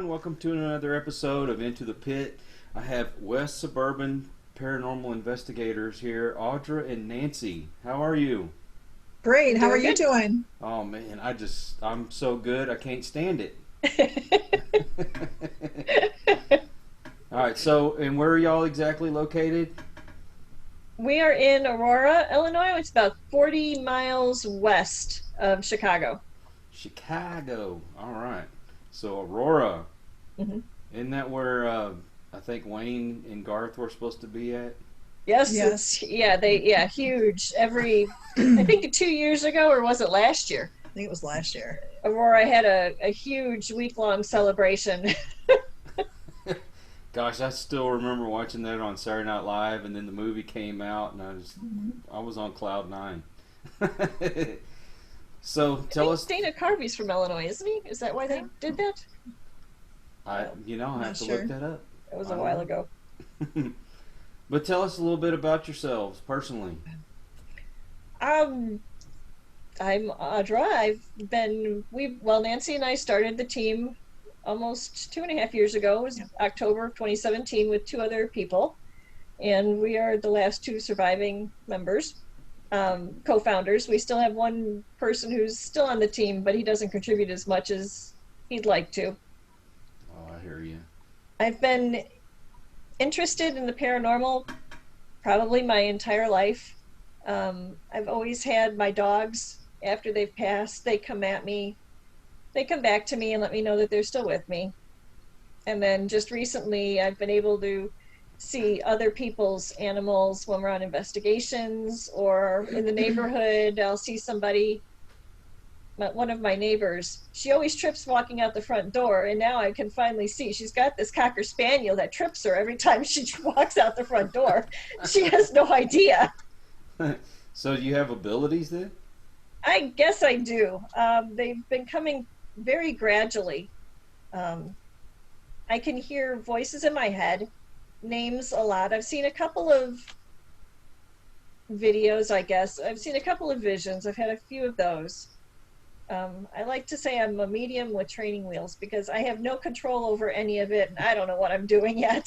everyone. Welcome to another episode of Into the Pit. I have West Suburban Paranormal Investigators here, Audra and Nancy. How are you? Great. How are Doing you good. doing? Oh man, I'm so good. I can't stand it. All right. So, and where are y'all exactly located? We are in Aurora, Illinois. It's about 40 miles west of Chicago. Chicago. All right. So Aurora. hmm Isn't that where I think Wayne and Garth were supposed to be at? Yes, Yes. it's huge. I I think 2 years ago, or was it last year? think it was last year. Aurora had a huge week-long celebration. Gosh, I still remember watching that on Saturday Night Live, and then the movie came out, and Mhm. I was on cloud nine. So I tell think us, Dana Carvey's from Illinois, isn't he? Is that why they did that? Oh, I Not have to look sure. that up. that was I a while don't ago. know. But tell us a little bit about yourselves personally. Um, I'm Audra. Nancy and I started the team almost 2.5 years ago. It was Yeah. October of 2017 with two other people, and we are the last two surviving members, co-founders. We still have one person who's still on the team, but he doesn't contribute as much as he'd like to. Oh, I hear you. I've been interested in the paranormal probably my entire life. I've always had my dogs, after they've passed, they come back to me and let me know that they're still with me. And then just recently, I've been able to see other people's animals when we're on investigations or in the neighborhood. I'll see somebody, one of my neighbors, she always trips walking out the front door, and now I can finally see she's got this cocker spaniel that trips her every time she walks out the front door. She has no idea. So you have abilities then? I guess I do. They've been coming very gradually. Um, I can hear voices in my head, names a lot. I've seen a couple of videos, I guess. I've seen a couple of visions. I've had a few of those. I like to say I'm a medium with training wheels because I have no control over any of it, and I don't know what I'm doing yet.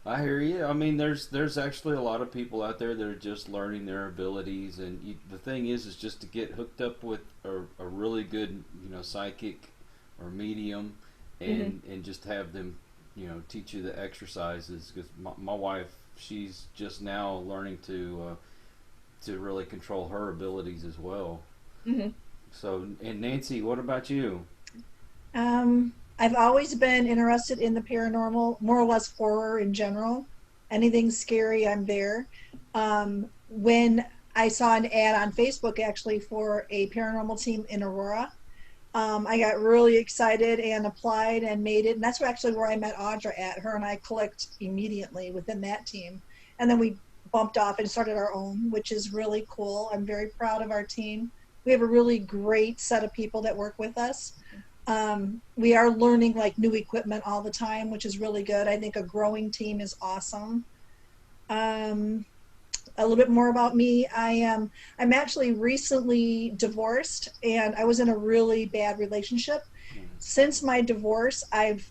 I hear you. I mean, there's actually a lot of people out there that are just learning their abilities, and the thing is just to get hooked up with a really good, psychic or medium, hmm and just have them, teach you the exercises. Because my wife, she's just now learning to really control her abilities as well. hmm So, and Nancy, what about you? I've always been interested in the paranormal, more or less horror in general. Anything scary, I'm there. When I saw an ad on Facebook actually for a paranormal team in Aurora, I got really excited and applied and made it. And that's actually where I met Audra at. Her and I clicked immediately within that team. And then we bumped off and started our own, which is really cool. I'm very proud of our team. We have a really great set of people that work with us. We are learning like new equipment all the time, which is really good. I think a growing team is awesome. Um, a little bit more about me. I'm actually recently divorced and I was in a really bad relationship. Since my divorce, I've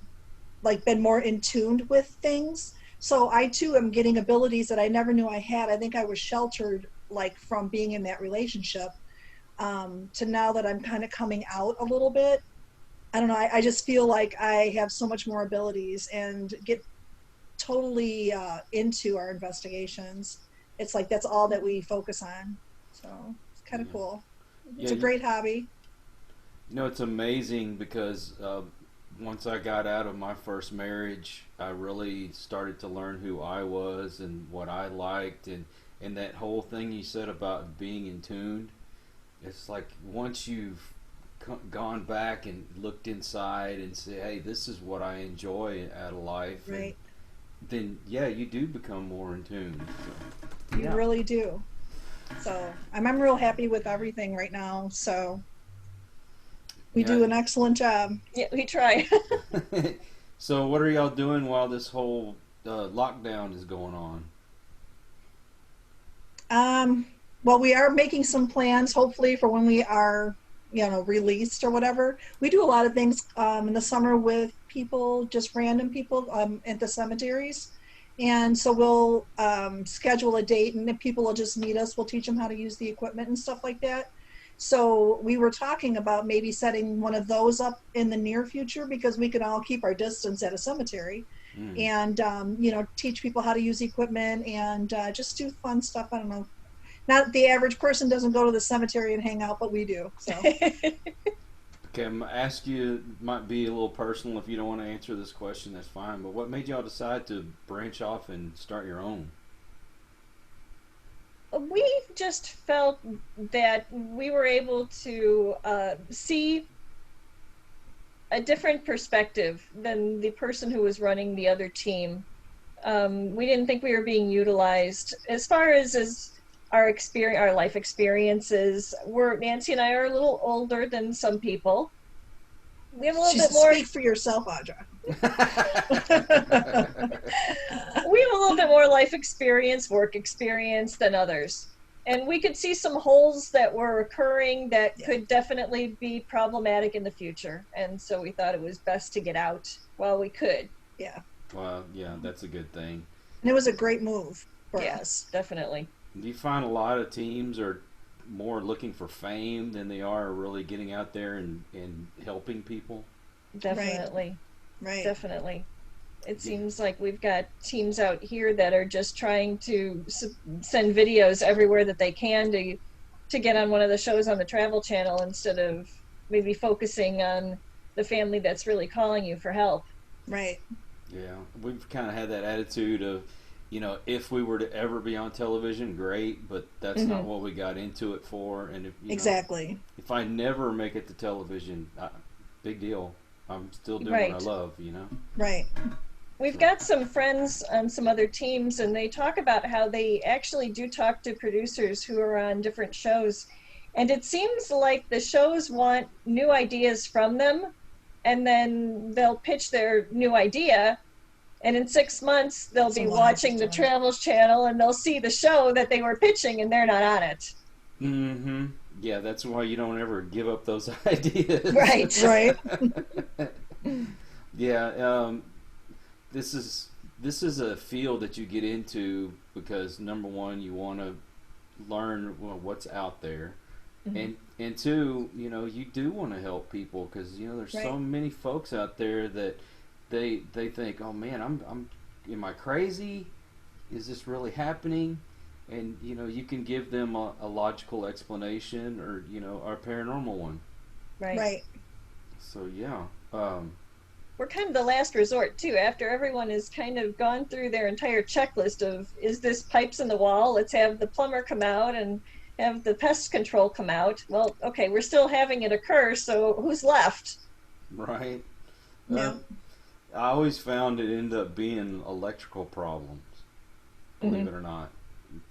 like been more in tune with things. So I too am getting abilities that I never knew I had. I think I was sheltered like from being in that relationship, to now that I'm kind of coming out a little bit. I don't know. I just feel like I have so much more abilities and get totally into our investigations. It's like that's all that we focus on. So it's kind of Yeah, cool. yeah. It's a great hobby. It's amazing because once I got out of my first marriage, I really started to learn who I was and what I liked, and that whole thing you said about being in tune. It's like once you've gone back and looked inside and say, "Hey, this is what I enjoy out of life," and Right. then yeah, you do become more in tune. So, You yeah. really do. So I'm real happy with everything right now. So we Yeah. do an excellent job. Yeah, we try. So what are y'all doing while this whole lockdown is going on? Um, well, we are making some plans, hopefully, for when we are released or whatever. We do a lot of things in the summer with people, just random people at the cemeteries. And so we'll schedule a date, and if people will just meet us, we'll teach them how to use the equipment and stuff like that. So we were talking about maybe setting one of those up in the near future, because we can all keep our distance at a cemetery and, teach people how to use equipment and just do fun stuff. I don't know. Not the average person doesn't go to the cemetery and hang out, but we do. So. Okay, I'm gonna ask you, it might be a little personal. If you don't want to answer this question, that's fine. But what made y'all decide to branch off and start your own? We just felt that we were able to see a different perspective than the person who was running the other team. We didn't think we were being utilized as far as our experience, our life experiences. Nancy and I are a little older than some people. We have a little bit more. Speak for yourself, Audra. We have a little bit more life experience, work experience than others. And we could see some holes that were occurring that could definitely be problematic in the future. And so we thought it was best to get out while we could. Yeah. Well, yeah, that's a good thing. And it was a great move for us. Yes, definitely. Do you find a lot of teams are more looking for fame than they are really getting out there and helping people? Definitely. Right. Definitely. It seems like we've got teams out here that are just trying to send videos everywhere that they can to get on one of the shows on the Travel Channel, instead of maybe focusing on the family that's really calling you for help. Right. Yeah, we've kind of had that attitude of, if we were to ever be on television, great, but that's not what we got into it for. And exactly. If I never make it to television, big deal. I'm still doing what I love, Right. We've got some friends on some other teams, and they talk about how they actually do talk to producers who are on different shows. And it seems like the shows want new ideas from them, and then they'll pitch their new idea, and in 6 months they'll be watching the Travel Channel, and they'll see the show that they were pitching, and they're not on it. Mm-hmm. Yeah, that's why you don't ever give up those ideas. Right. Right. Yeah. This is a field that you get into because, number one, you want to learn what's out there, and two, you do want to help people, because there's so many folks out there that they think, oh man, am I crazy? Is this really happening? And you can give them a logical explanation, or a paranormal one. Right. So yeah. We're kind of the last resort too. After everyone has kind of gone through their entire checklist of, is this pipes in the wall? Let's have the plumber come out and have the pest control come out. Well, okay, we're still having it occur, so who's left? Right. Yeah. I always found it ended up being electrical problems, believe it or not,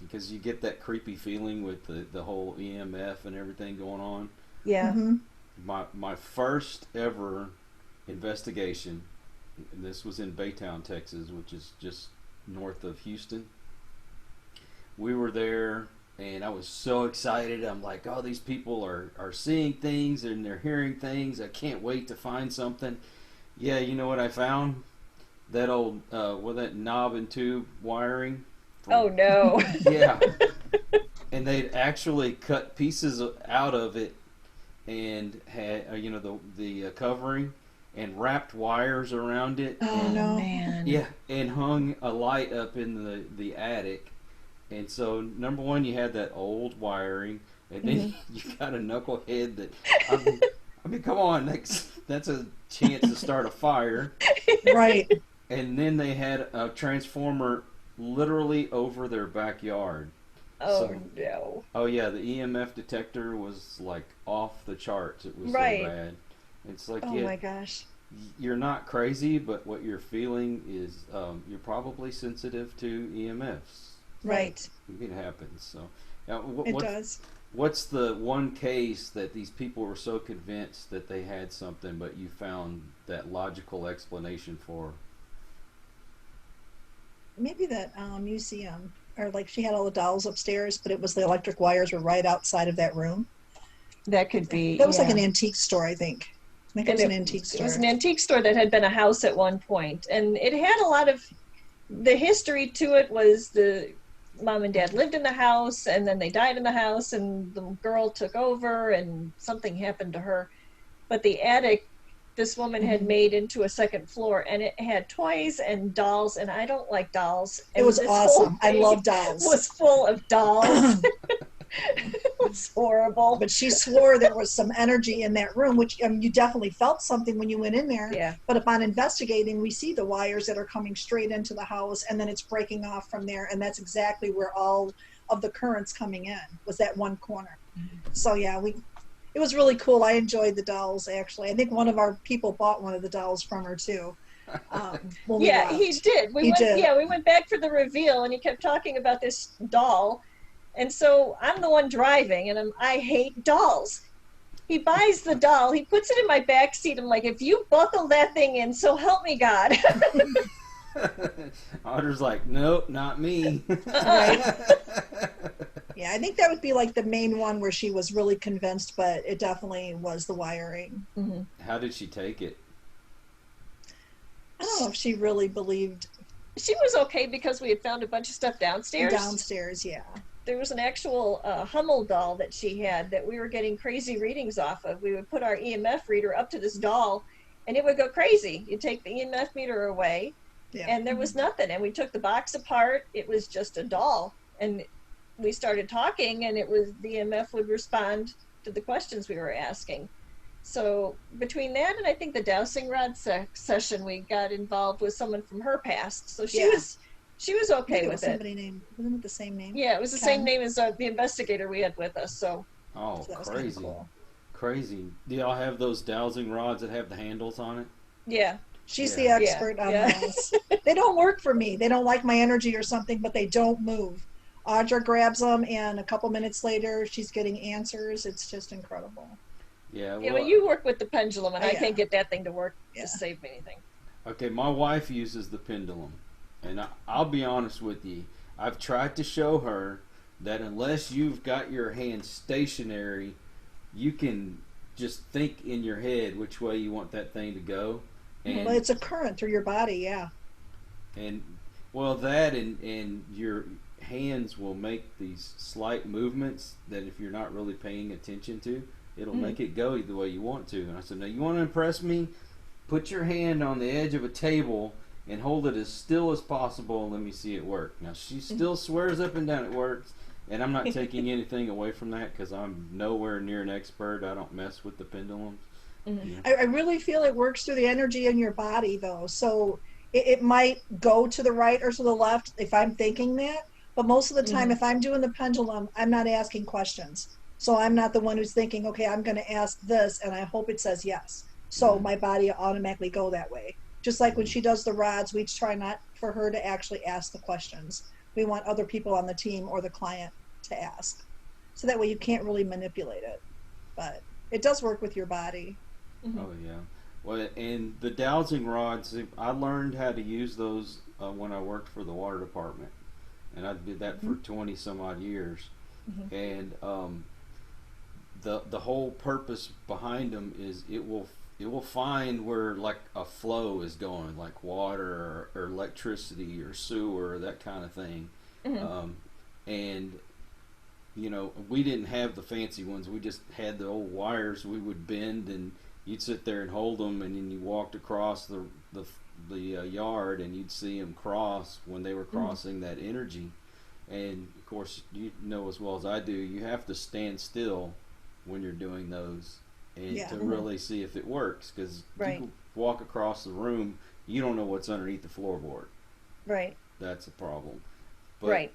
because you get that creepy feeling with the whole EMF and everything going on. Yeah. My first ever investigation, and this was in Baytown, Texas, which is just north of Houston. We were there, and I was so excited. I'm like, oh, these people are seeing things and they're hearing things. I can't wait to find something. Yeah, you know what I found? That old, that knob and tube wiring. Oh no. Yeah. And they'd actually cut pieces out of it and had, the covering, and wrapped wires around it. Oh, no. Man. Yeah, and hung a light up in the attic. And so, number one, you had that old wiring, and then you got a knucklehead that, I mean, come on, that's a chance to start a fire. Right. And then they had a transformer literally over their backyard. Oh, no. Oh, yeah, the EMF detector was, like, off the charts. It was so bad. It's like, oh my gosh. You're not crazy, but what you're feeling is you're probably sensitive to EMFs. Right. It happens. So, it does. What's the one case that these people were so convinced that they had something, but you found that logical explanation for? Maybe that museum, or like she had all the dolls upstairs, but it was the electric wires were right outside of that room. That could be. That was like yeah. an antique store, I think. I think it And was an antique it was store. an antique store that had been a house at one point, and it had a lot of the history to it. Was the mom and dad lived in the house, and then they died in the house, and the girl took over, and something happened to her. But the attic, this woman had made into a second floor, and it had toys and dolls, and I don't like dolls. It And was this awesome. I whole love thing dolls. was full of dolls. It was horrible. But she swore there was some energy in that room, which you definitely felt something when you went in there. Yeah. But upon investigating, we see the wires that are coming straight into the house, and then it's breaking off from there. And that's exactly where all of the currents coming in was that one corner. So yeah, it was really cool. I enjoyed the dolls, actually. I think one of our people bought one of the dolls from her too. When we Yeah, left. he did. He did. Yeah, we went back for the reveal, and he kept talking about this doll. And so I'm the one driving, and I hate dolls. He buys the doll. He puts it in my back seat. I'm like, if you buckle that thing in, so help me God. Otter's like, nope, not me. Right. Yeah, I think that would be like the main one where she was really convinced, but it definitely was the wiring. Mm-hmm. How did she take it? I don't know if she really believed. She was okay because we had found a bunch of stuff downstairs. Downstairs, yeah. There was an actual Hummel doll that she had that we were getting crazy readings off of. We would put our EMF reader up to this doll, and it would go crazy. You'd take the EMF meter away, Yeah. and there was nothing. And we took the box apart. It was just a doll. And we started talking, and it was the EMF would respond to the questions we were asking. So between that and I think the dowsing rod session, we got involved with someone from her past. So she was I okay think it with was it. somebody named, wasn't it the same name? Yeah, it was the Ken. same name as the investigator we had with us. So Oh, So that was kinda crazy. cool. Crazy. Do y'all have those dowsing rods that have the handles on it? yeah, She's the Yeah. expert on Yeah. those. They don't work for me. They don't like my energy or something, but they don't move. Audra grabs them, and a couple minutes later, she's getting answers. It's just incredible. Yeah. you Well, know, you work with the pendulum, and Oh, I yeah. can't get that thing to work Yeah. to save me anything. okay, my wife uses the pendulum. And I'll be honest with you. I've tried to show her that unless you've got your hand stationary, you can just think in your head which way you want that thing to go. And, Well, it's a current through your body, yeah. and well, that and your hands will make these slight movements that if you're not really paying attention to, it'll make it go the way you want to. And I said, now you want to impress me? Put your hand on the edge of a table and hold it as still as possible and let me see it work. Now she still swears up and down it works, and I'm not taking anything away from that because I'm nowhere near an expert. I don't mess with the pendulums. I really feel it works through the energy in your body, though. So it might go to the right or to the left if I'm thinking that. But most of the time, if I'm doing the pendulum, I'm not asking questions. So I'm not the one who's thinking, okay, I'm going to ask this, and I hope it says yes. So my body automatically go that way. Just like when she does the rods, we try not for her to actually ask the questions. We want other people on the team or the client to ask. So that way you can't really manipulate it. But it does work with your body. Oh yeah. Well, and the dowsing rods, I learned how to use those when I worked for the water department, and I did that for 20 some odd years. And the whole purpose behind them is it will find where like a flow is going, like water or electricity or sewer or that kind of thing. And you know, we didn't have the fancy ones. We just had the old wires we would bend, and you'd sit there and hold them, and then you walked across the yard, and you'd see them cross when they were crossing that energy. And of course, you know as well as I do, you have to stand still when you're doing those, and to really see if it works. Because you walk across the room, you don't know what's underneath the floorboard. Right. That's a problem. But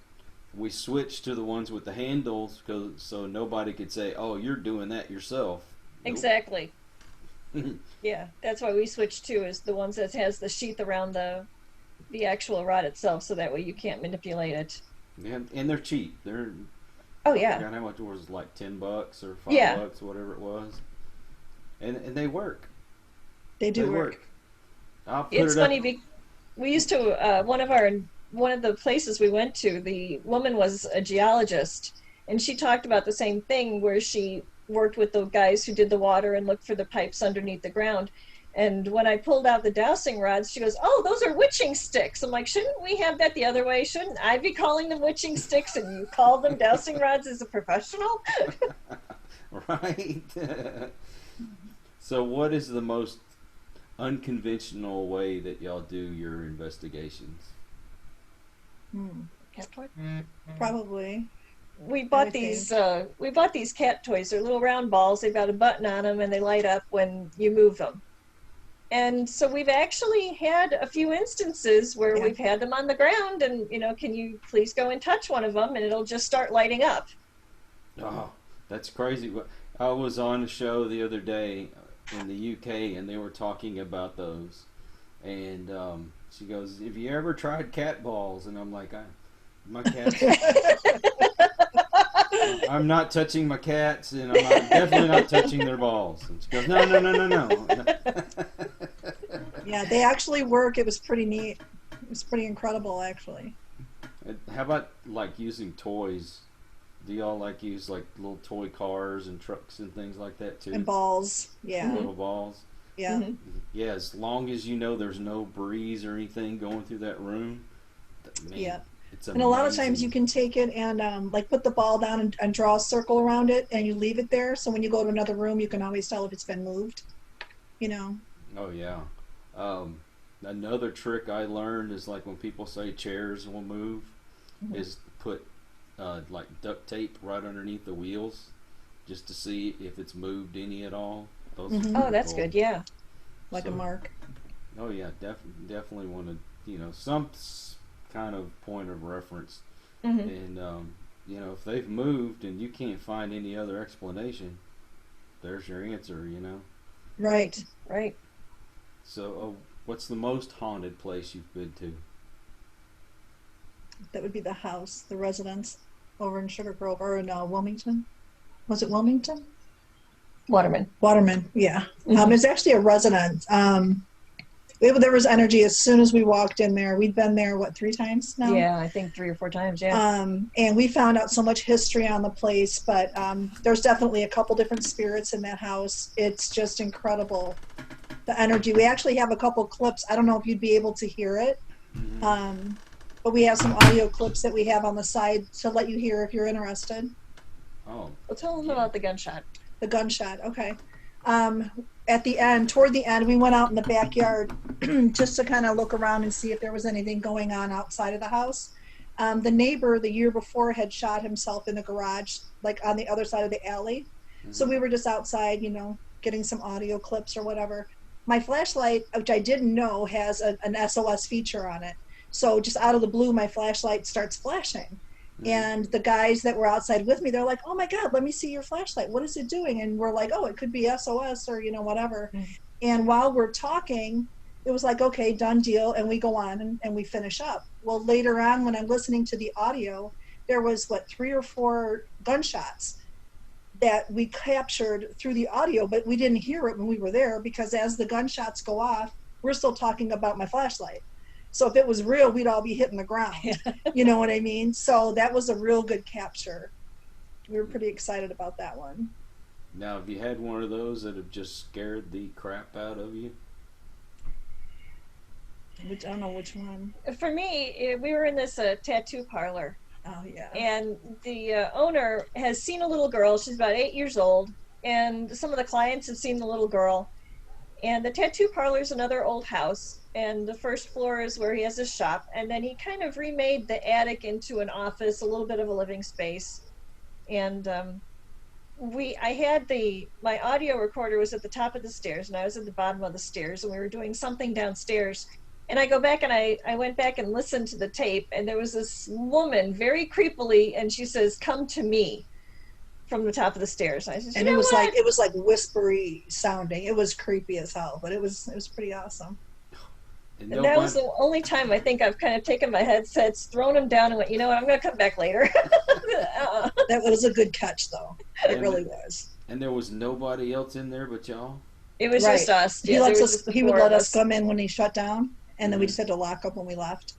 we switched to the ones with the handles so nobody could say, "Oh, you're doing that yourself." Nope. Exactly. Yeah, that's why we switched to is the ones that has the sheath around the actual rod itself, so that way you can't manipulate it. And they're cheap. They're Oh I yeah. forgot how much it was, like $10 or $5, whatever it was. And they work. They do work. I'll put It's it up. funny. We used to one of the places we went to. The woman was a geologist, and she talked about the same thing where she worked with the guys who did the water and looked for the pipes underneath the ground. And when I pulled out the dowsing rods, she goes, "Oh, those are witching sticks." I'm like, "Shouldn't we have that the other way? Shouldn't I be calling them witching sticks and you call them dowsing rods as a professional?" Right. So what is the most unconventional way that y'all do your investigations? Cat toy? Probably. We bought these cat toys. They're little round balls. They've got a button on them and they light up when you move them. And so we've actually had a few instances where we've had them on the ground and, can you please go and touch one of them, and it'll just start lighting up. Oh, that's crazy. I was on a show the other day in the UK and they were talking about those. And she goes, "Have you ever tried cat balls?" And I'm like, my cats... I'm not touching my cats, and I'm definitely not touching their balls. And she goes, no. Yeah, they actually work. It was pretty neat. It was pretty incredible, actually. How about like using toys? Do y'all like use like little toy cars and trucks and things like that too? And balls, yeah. Little balls. Yeah. Mm-hmm. Yeah, as long as you know there's no breeze or anything going through that room. Man, yeah. It's and a lot of times you can take it and like put the ball down and draw a circle around it, and you leave it there. So when you go to another room, you can always tell if it's been moved. Oh yeah. Another trick I learned is like when people say chairs will move, is put like duct tape right underneath the wheels, just to see if it's moved any at all. Those Oh, that's good. Yeah. Like a mark. Oh yeah, definitely want to some kind of point of reference. And if they've moved and you can't find any other explanation, there's your answer. Right. So what's the most haunted place you've been to? That would be the house, the residence over in Sugar Grove, or in Wilmington. Was it Wilmington? Waterman, yeah. It's actually a residence. There was energy as soon as we walked in there. We'd been there, 3 times now? Yeah, I think 3 or 4 times, yeah. And we found out so much history on the place, but there's definitely a couple different spirits in that house. It's just incredible, the energy. We actually have a couple clips. I don't know if you'd be able to hear it, but we have some audio clips that we have on the side to let you hear if you're interested. Oh. Well, tell them about the gunshot. The gunshot, okay. At the end, toward the end, we went out in the backyard just to kind of look around and see if there was anything going on outside of the house. The neighbor the year before had shot himself in the garage, like on the other side of the alley. So we were just outside, getting some audio clips or whatever. My flashlight, which I didn't know, has an SOS feature on it. So just out of the blue, my flashlight starts flashing. And the guys that were outside with me, they're like, "Oh my God, let me see your flashlight. What is it doing?" And we're like, "Oh, it could be SOS or, whatever." And while we're talking, it was like, "Okay, done deal." And we go on and we finish up. Well, later on, when I'm listening to the audio, there was 3 or 4 gunshots that we captured through the audio, but we didn't hear it when we were there, because as the gunshots go off, we're still talking about my flashlight. So if it was real, we'd all be hitting the ground. You know what I mean? So that was a real good capture. We were pretty excited about that one. Now, have you had one of those that have just scared the crap out of you? I don't know which one. For me, we were in this tattoo parlor. Oh, yeah. And the owner has seen a little girl. She's about 8 years old. And some of the clients have seen the little girl. And the tattoo parlor is another old house. And the first floor is where he has his shop. And then he kind of remade the attic into an office, a little bit of a living space. And I had my audio recorder was at the top of the stairs, and I was at the bottom of the stairs, and we were doing something downstairs. And I go back and I went back and listened to the tape, and there was this woman very creepily, and she says, "Come to me," from the top of the stairs. I said, and it was like whispery sounding. It was creepy as hell, but it was pretty awesome. And that was the only time I think I've kind of taken my headsets, thrown them down, and went, "You know what? I'm going to come back later." That was a good catch, though. It really was. And there was nobody else in there but y'all? It was just us. He would let us come in when he shut down, and then we just had to lock up when we left.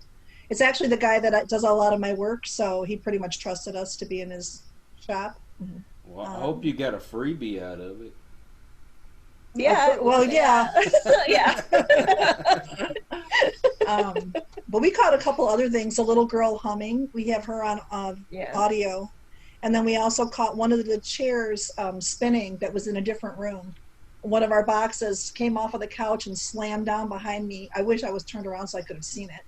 It's actually the guy that does a lot of my work, so he pretty much trusted us to be in his shop. Well, I hope you got a freebie out of it. Yeah. Well, yeah. Yeah. But we caught a couple other things. A little girl humming. We have her on Yeah. audio. And then we also caught one of the chairs spinning that was in a different room. One of our boxes came off of the couch and slammed down behind me. I wish I was turned around so I could have seen it.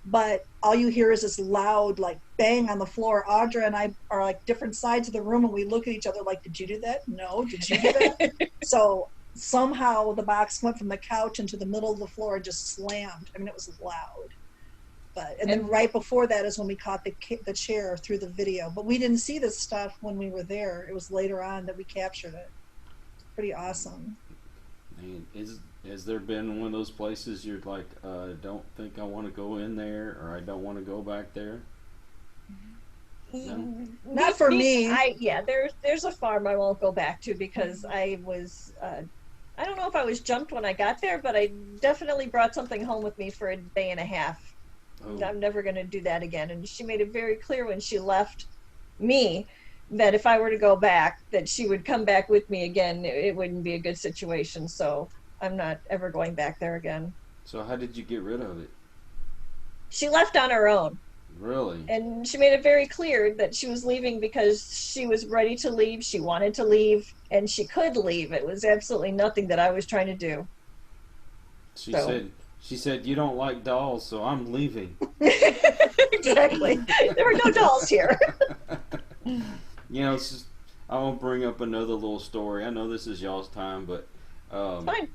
But all you hear is this loud, like, bang on the floor. Audra and I are like different sides of the room, and we look at each other like, did you do that? No. Did you do that? So somehow the box went from the couch into the middle of the floor and just slammed. I mean, it was loud. And then right before that is when we caught the chair through the video. But we didn't see this stuff when we were there. It was later on that we captured it. It's pretty awesome. Man, has there been one of those places you're like, don't think I want to go in there, or I don't want to go back there? No? Not for me. There's a farm I won't go back to because I was, I don't know if I was jumped when I got there, but I definitely brought something home with me for a day and a half. Oh. I'm never going to do that again. And she made it very clear when she left me that if I were to go back, that she would come back with me again. It wouldn't be a good situation. So I'm not ever going back there again. So how did you get rid of it? She left on her own. Really? And she made it very clear that she was leaving because she was ready to leave. She wanted to leave, and she could leave. It was absolutely nothing that I was trying to do. She said, you don't like dolls, so I'm leaving. Exactly. There were no dolls here. You know, it's just, I won't bring up another little story. I know this is y'all's time, but fine.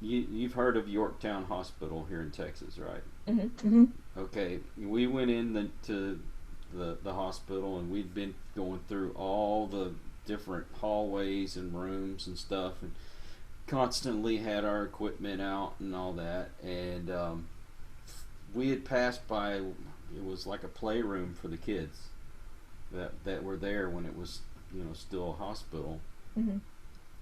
You've heard of Yorktown Hospital here in Texas, right? Mm-hmm. Mm-hmm. Okay, we went in to the hospital, and we'd been going through all the different hallways and rooms and stuff, and constantly had our equipment out and all that. And we had passed by, it was like a playroom for the kids that were there when it was, you know, still a hospital. Mm-hmm.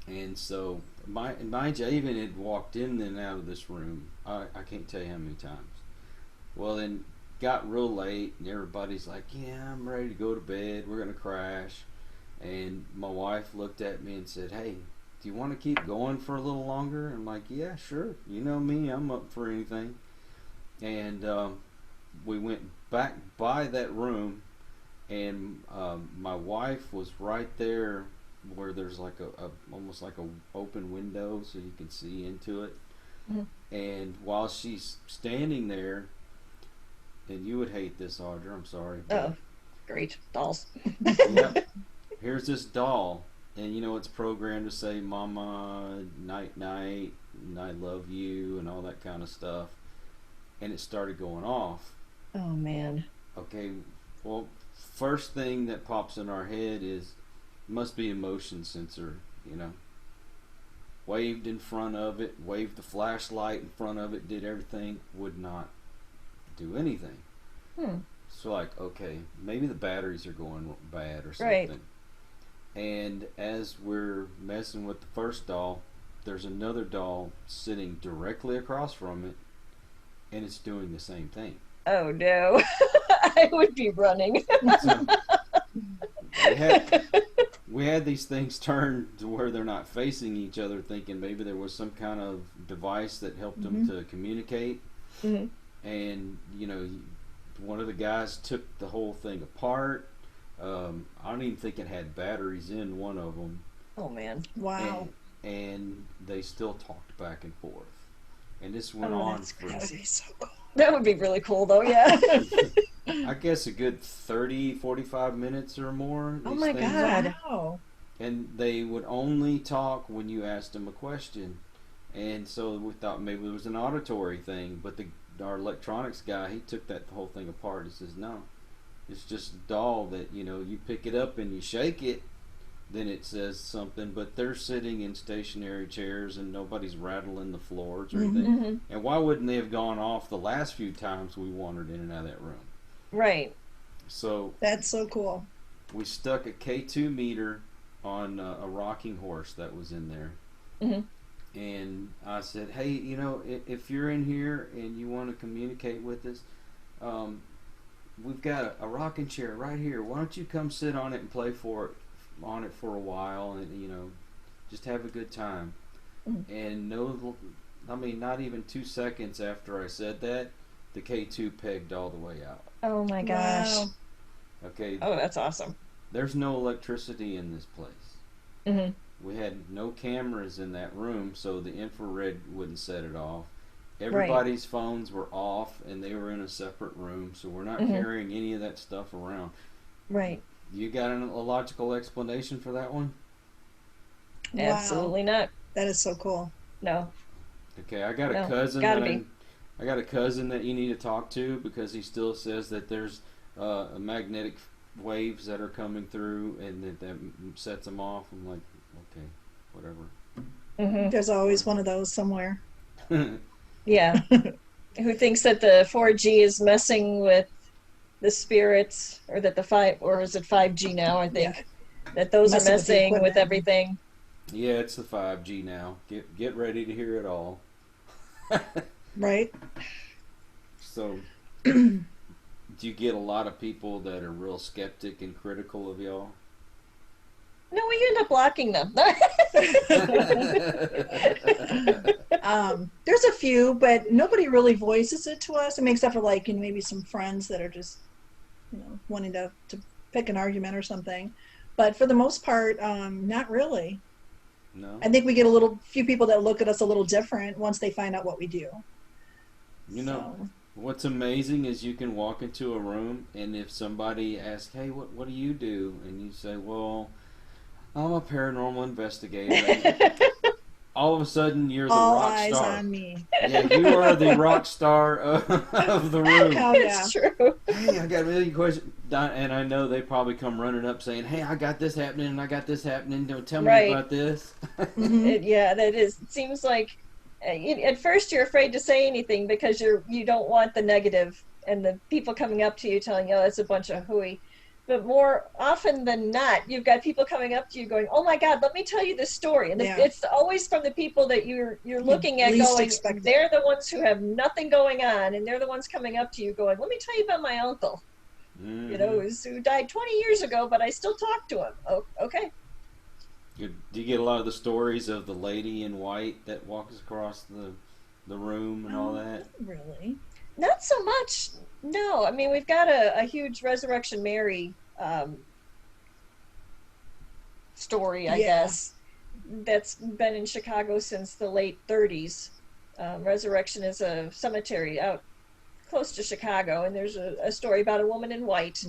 And so mind you, I even had walked in and out of this room, I can't tell you how many times. Well, then got real late, and everybody's like, yeah, I'm ready to go to bed, we're gonna crash. And my wife looked at me and said, hey, do you want to keep going for a little longer? I'm like, yeah, sure, you know me, I'm up for anything. And we went back by that room, and my wife was right there where there's like a almost like a open window so you can see into it. Mm-hmm. And while she's standing there, and you would hate this, Audra, I'm sorry. Oh, great. Dolls. Yep. Here's this doll, and you know it's programmed to say mama, night night, and I love you, and all that kind of stuff. And it started going off. Oh, man. Okay, well, first thing that pops in our head is, must be a motion sensor, you know. Waved in front of it, waved the flashlight in front of it, did everything, would not do anything. So like, okay, maybe the batteries are going bad or something. Right. And as we're messing with the first doll, there's another doll sitting directly across from it, and it's doing the same thing. Oh no. I would be running. So, we had these things turned to where they're not facing each other, thinking maybe there was some kind of device that helped them to communicate. Mm-hmm. And, you know, one of the guys took the whole thing apart. I don't even think it had batteries in one of them. Oh, man. Wow. And they still talked back and forth. And this went on for... That would be so cool. That would be really cool, though, yeah. I guess a good 30, 45 minutes or more. Oh, my God. Wow. And they would only talk when you asked them a question. And so we thought maybe it was an auditory thing. But our electronics guy, he took that whole thing apart. He says, no, it's just a doll that, you know, you pick it up and you shake it, then it says something. But they're sitting in stationary chairs and nobody's rattling the floors or anything. Mm-hmm. And why wouldn't they have gone off the last few times we wandered in and out of that room? Right. So that's so cool. We stuck a K2 meter on a rocking horse that was in there. Mm-hmm. And I said, hey, you know, if you're in here and you want to communicate with us, we've got a rocking chair right here. Why don't you come sit on it and play for it, on it for a while, and just have a good time. And no, I mean, not even 2 seconds after I said that, the K2 pegged all the way out. Oh my gosh. Wow. Okay, Oh, that's awesome. there's no electricity in this place. Hmm. We had no cameras in that room, so the infrared wouldn't set it off. Right. Everybody's phones were off, and they were in a separate room, so we're not carrying any of that stuff around. Right. You got a logical explanation for that one? Wow. Absolutely not. That is so cool. No. Okay, I got a No. cousin Gotta that be. I got a cousin that you need to talk to, because he still says that there's magnetic waves that are coming through, and that sets them off. I'm like, okay, whatever. Hmm. There's always one of those somewhere. Yeah. Who thinks that the 4G is messing with the spirits, or that or is it 5G now, I think, Yeah. that those are Messing with the messing with equipment. everything. Yeah, it's the 5G now. Get ready to hear it all. Right? So, do you get a lot of people that are real skeptic and critical of y'all? No, we end up blocking them. There's a few, but nobody really voices it to us. I mean, except for like, maybe some friends that are just, wanting to pick an argument or something. But for the most part, not really. No? I think we get few people that look at us a little different once they find out what we do. So, What's amazing is you can walk into a room, and if somebody asks, hey, what do you do? And you say, well, I'm a paranormal investigator. All of a sudden, you're the all rock eyes star. on me. Yeah, you are the rock star of the room. Oh, yeah. It's true. Hey, I got a million questions. And I know they probably come running up saying, hey, I got this happening, and I got this happening. Don't tell me Right. about this. Mhm. Yeah, that is. It seems like at first you're afraid to say anything because you don't want the negative and the people coming up to you telling you, oh, that's a bunch of hooey. But more often than not, you've got people coming up to you going, oh my God, let me tell you this story. And Yeah. it's always from the people that you're looking at least going, expect it. they're the ones who have nothing going on. And they're the ones coming up to you going, let me tell you about my uncle, who died 20 years ago, but I still talk to him. Oh, okay. Do you get a lot of the stories of the lady in white that walks across the room and all that? Not really. Not so much. No, I mean, we've got a huge Resurrection Mary story, I Yeah. guess, that's been in Chicago since the late 30s. Resurrection is a cemetery out close to Chicago, and there's a story about a woman in white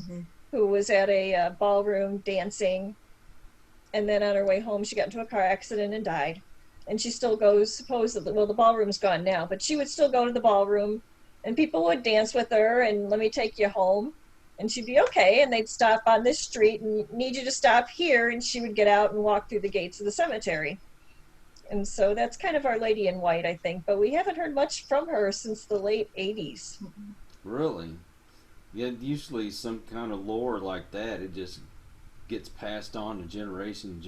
who was at a ballroom dancing, and then on her way home she got into a car accident and died. And she still goes, supposedly, well, the ballroom's gone now, but she would still go to the ballroom, and people would dance with her and let me take you home. And she'd be okay, and they'd stop on this street and need you to stop here, and she would get out and walk through the gates of the cemetery. And so that's kind of Our Lady in White, I think, but we haven't heard much from her since the late 80s. Really? Yeah, usually some kind of lore like that, it just gets passed on to generation,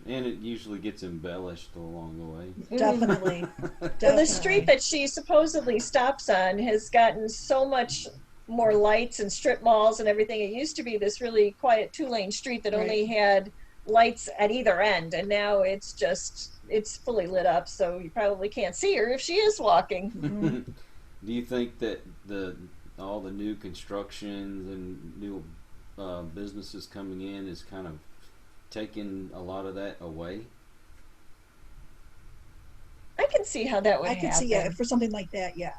and it usually gets embellished along the way. Definitely. Well, the street that she supposedly stops on has gotten so much more lights and strip malls and everything. It used to be this really quiet 2-lane street that only had lights at either end, and now it's fully lit up, so you probably can't see her if she is walking. Do you think that all the new constructions and new businesses coming in is kind of taking a lot of that away? I can see how that would happen. I can see, yeah, for something like that, yeah.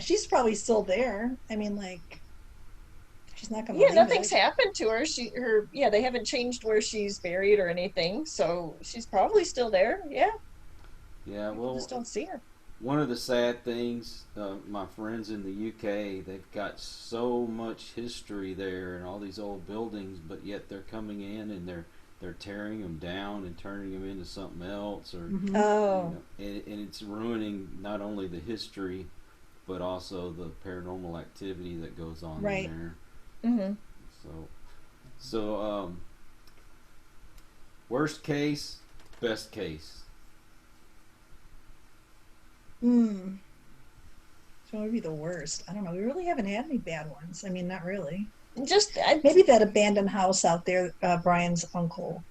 She's probably still there. I mean, like, she's not going to leave nothing's it. happened to her. They haven't changed where she's buried or anything, so she's probably still there. Yeah. Yeah, well, just don't see her. One of the sad things, my friends in the UK, they've got so much history there and all these old buildings, but yet they're coming in and they're tearing them down and turning them into something else, or Oh. and it's ruining not only the history, but also the paranormal activity that goes on Right. in there. Mm-hmm. So, worst case, best case. So it would be the worst. I don't know. We really haven't had any bad ones. I mean, not really. Just Maybe that abandoned house out there, Brian's uncle,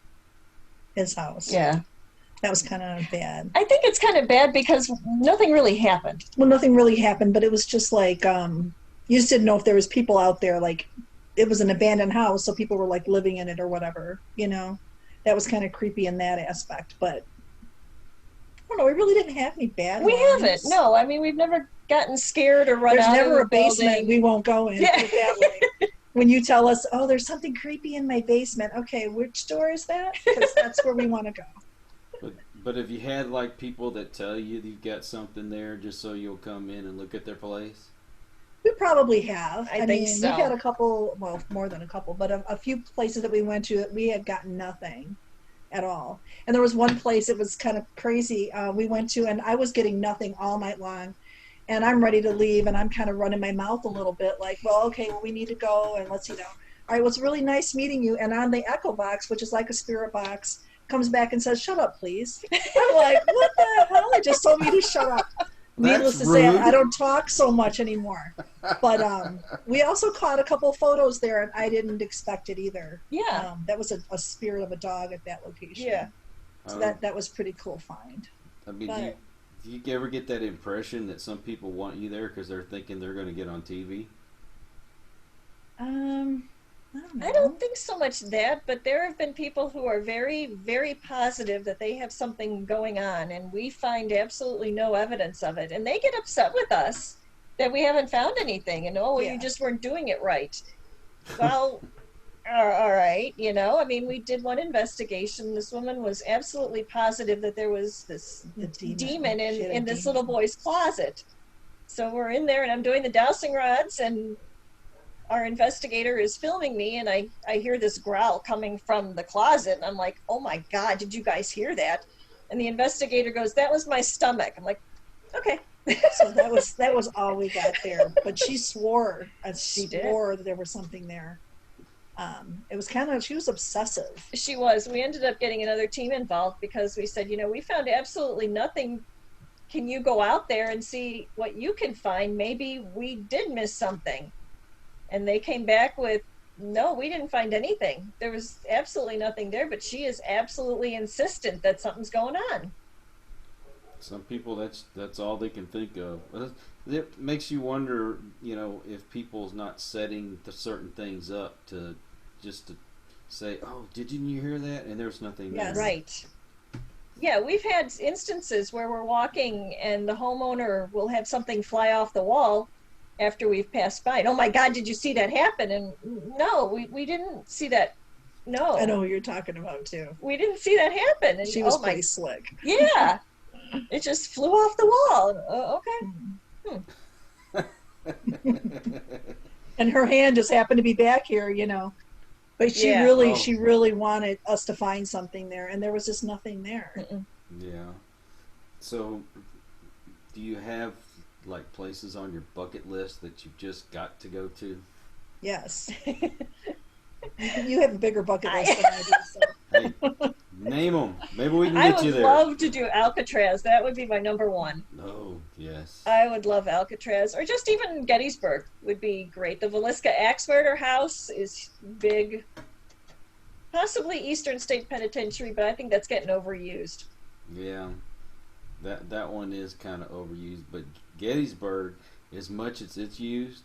his house. yeah. That was kind of bad. I think it's kind of bad because nothing really happened. Well, nothing really happened, but it was just like you just didn't know if there was people out there. Like it was an abandoned house, so people were like living in it or whatever. You know, that was kind of creepy in that aspect. But I don't know. We really didn't have any bad We ones. haven't. No, I mean we've never gotten scared or run There's out never of a the basement building. we won't go in. Yeah. Put it that way. When you tell us, oh, there's something creepy in my basement. Okay, which door is that? Because that's where we want to go. But have you had like people that tell you you've got something there just so you'll come in and look at their place? We probably have. I think so. We've had a couple, well, more than a couple, but a few places that we went to that we had gotten nothing at all. And there was one place, it was kind of crazy, we went to, and I was getting nothing all night long. And I'm ready to leave, and I'm kind of running my mouth a little bit like, well, okay, well, we need to go, and let's, all right, well, it's really nice meeting you. And on the echo box, which is like a spirit box, comes back and says, shut up, please. I'm like, what the hell? They just told me to shut up. Needless to say, I don't talk so much anymore. But we also caught a couple photos there, and I didn't expect it either. Yeah. That was a spirit of a dog at that location. Yeah. So that was pretty cool find. I mean, do you ever get that impression that some people want you there because they're thinking they're going to get on TV? I don't know. I don't think so much that, but there have been people who are very, very positive that they have something going on, and we find absolutely no evidence of it. And they get upset with us that we haven't found anything, and you just weren't doing it right. Well, all right, I mean, we did one investigation. This woman was absolutely positive that there was this demon in this little boy's closet. So we're in there, and I'm doing the dowsing rods, and our investigator is filming me, and I hear this growl coming from the closet, and I'm like, oh my God, did you guys hear that? And the investigator goes, that was my stomach. I'm like, okay. So that was all we got there. But she swore that there was something there. It was she was obsessive. She was. We ended up getting another team involved because we said, we found absolutely nothing. Can you go out there and see what you can find? Maybe we did miss something. And they came back with, no, we didn't find anything. There was absolutely nothing there, but she is absolutely insistent that something's going on. Some people, that's all they can think of. It makes you wonder, if people's not setting certain things up to say, oh, didn't you hear that? And there's nothing there. Yes. Right. Yeah, we've had instances where we're walking and the homeowner will have something fly off the wall after we've passed by. And, oh my God, did you see that happen? And no, we didn't see that. No. I know who you're talking about too. We didn't see that happen. And she was pretty slick. Yeah. It just flew off the wall. Okay. And her hand just happened to be back here, But she really wanted us to find something there, and there was just nothing there. Mm-mm. Yeah. So, do you have like places on your bucket list that you've just got to go to? Yes. You have a bigger bucket list than I do. So. Hey, name them. Maybe we can get you there. I would love to do Alcatraz. That would be my number one. Oh, yes. I would love Alcatraz, or just even Gettysburg would be great. The Villisca Axe Murder House is big. Possibly Eastern State Penitentiary, but I think that's getting overused. Yeah, that one is kind of overused, but Gettysburg, as much as it's used,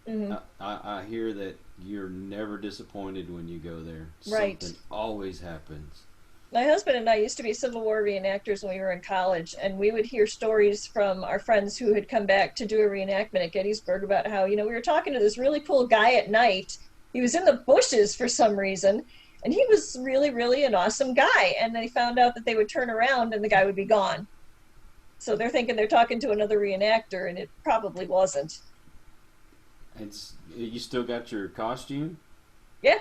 mm-hmm. I hear that you're never disappointed when you go there. Right. Something always happens. My husband and I used to be Civil War reenactors when we were in college, and we would hear stories from our friends who had come back to do a reenactment at Gettysburg about how, we were talking to this really cool guy at night. He was in the bushes for some reason, and he was really, really an awesome guy. And they found out that they would turn around and the guy would be gone. So they're thinking they're talking to another reenactor, and it probably wasn't. You still got your costume? Yeah.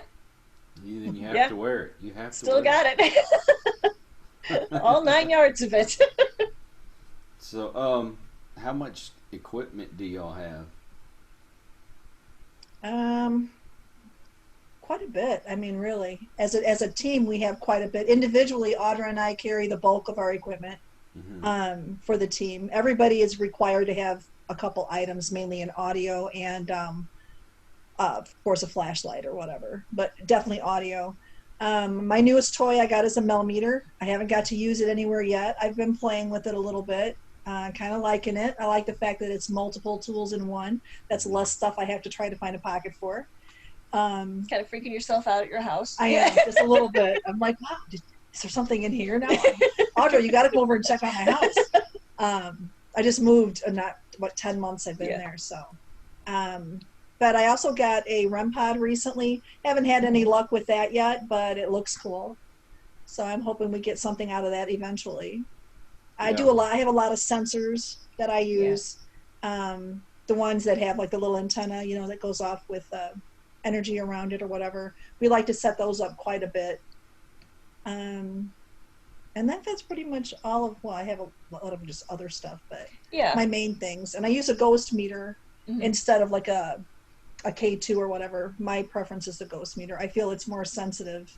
Then you have to wear it. You have to. Still got it. All 9 yards of it. So, how much equipment do y'all have? Quite a bit. I mean, really, as a team, we have quite a bit. Individually, Audra and I carry the bulk of our equipment. Mm-hmm. For the team. Everybody is required to have a couple items, mainly in audio and of course, a flashlight or whatever, but definitely audio. My newest toy I got is a millimeter. I haven't got to use it anywhere yet. I've been playing with it a little bit, kind of liking it. I like the fact that it's multiple tools in one. That's less stuff I have to try to find a pocket for. Kind of freaking yourself out at your house. I am, just a little bit. I'm like, wow, is there something in here now? Audra, you got to come over and check out my house. I just moved, not what 10 months I've been there, so. But I also got a REM pod recently. Haven't had any luck with that yet, but it looks cool. So I'm hoping we get something out of that eventually. I do a lot. I have a lot of sensors that I use. The ones that have like the little antenna, you know, that goes off with energy around it or whatever. We like to set those up quite a bit. And that's pretty much all of, well, I have a lot of just other stuff, but my main things. And I use a ghost meter instead of like a K2 or whatever. My preference is the ghost meter. I feel it's more sensitive.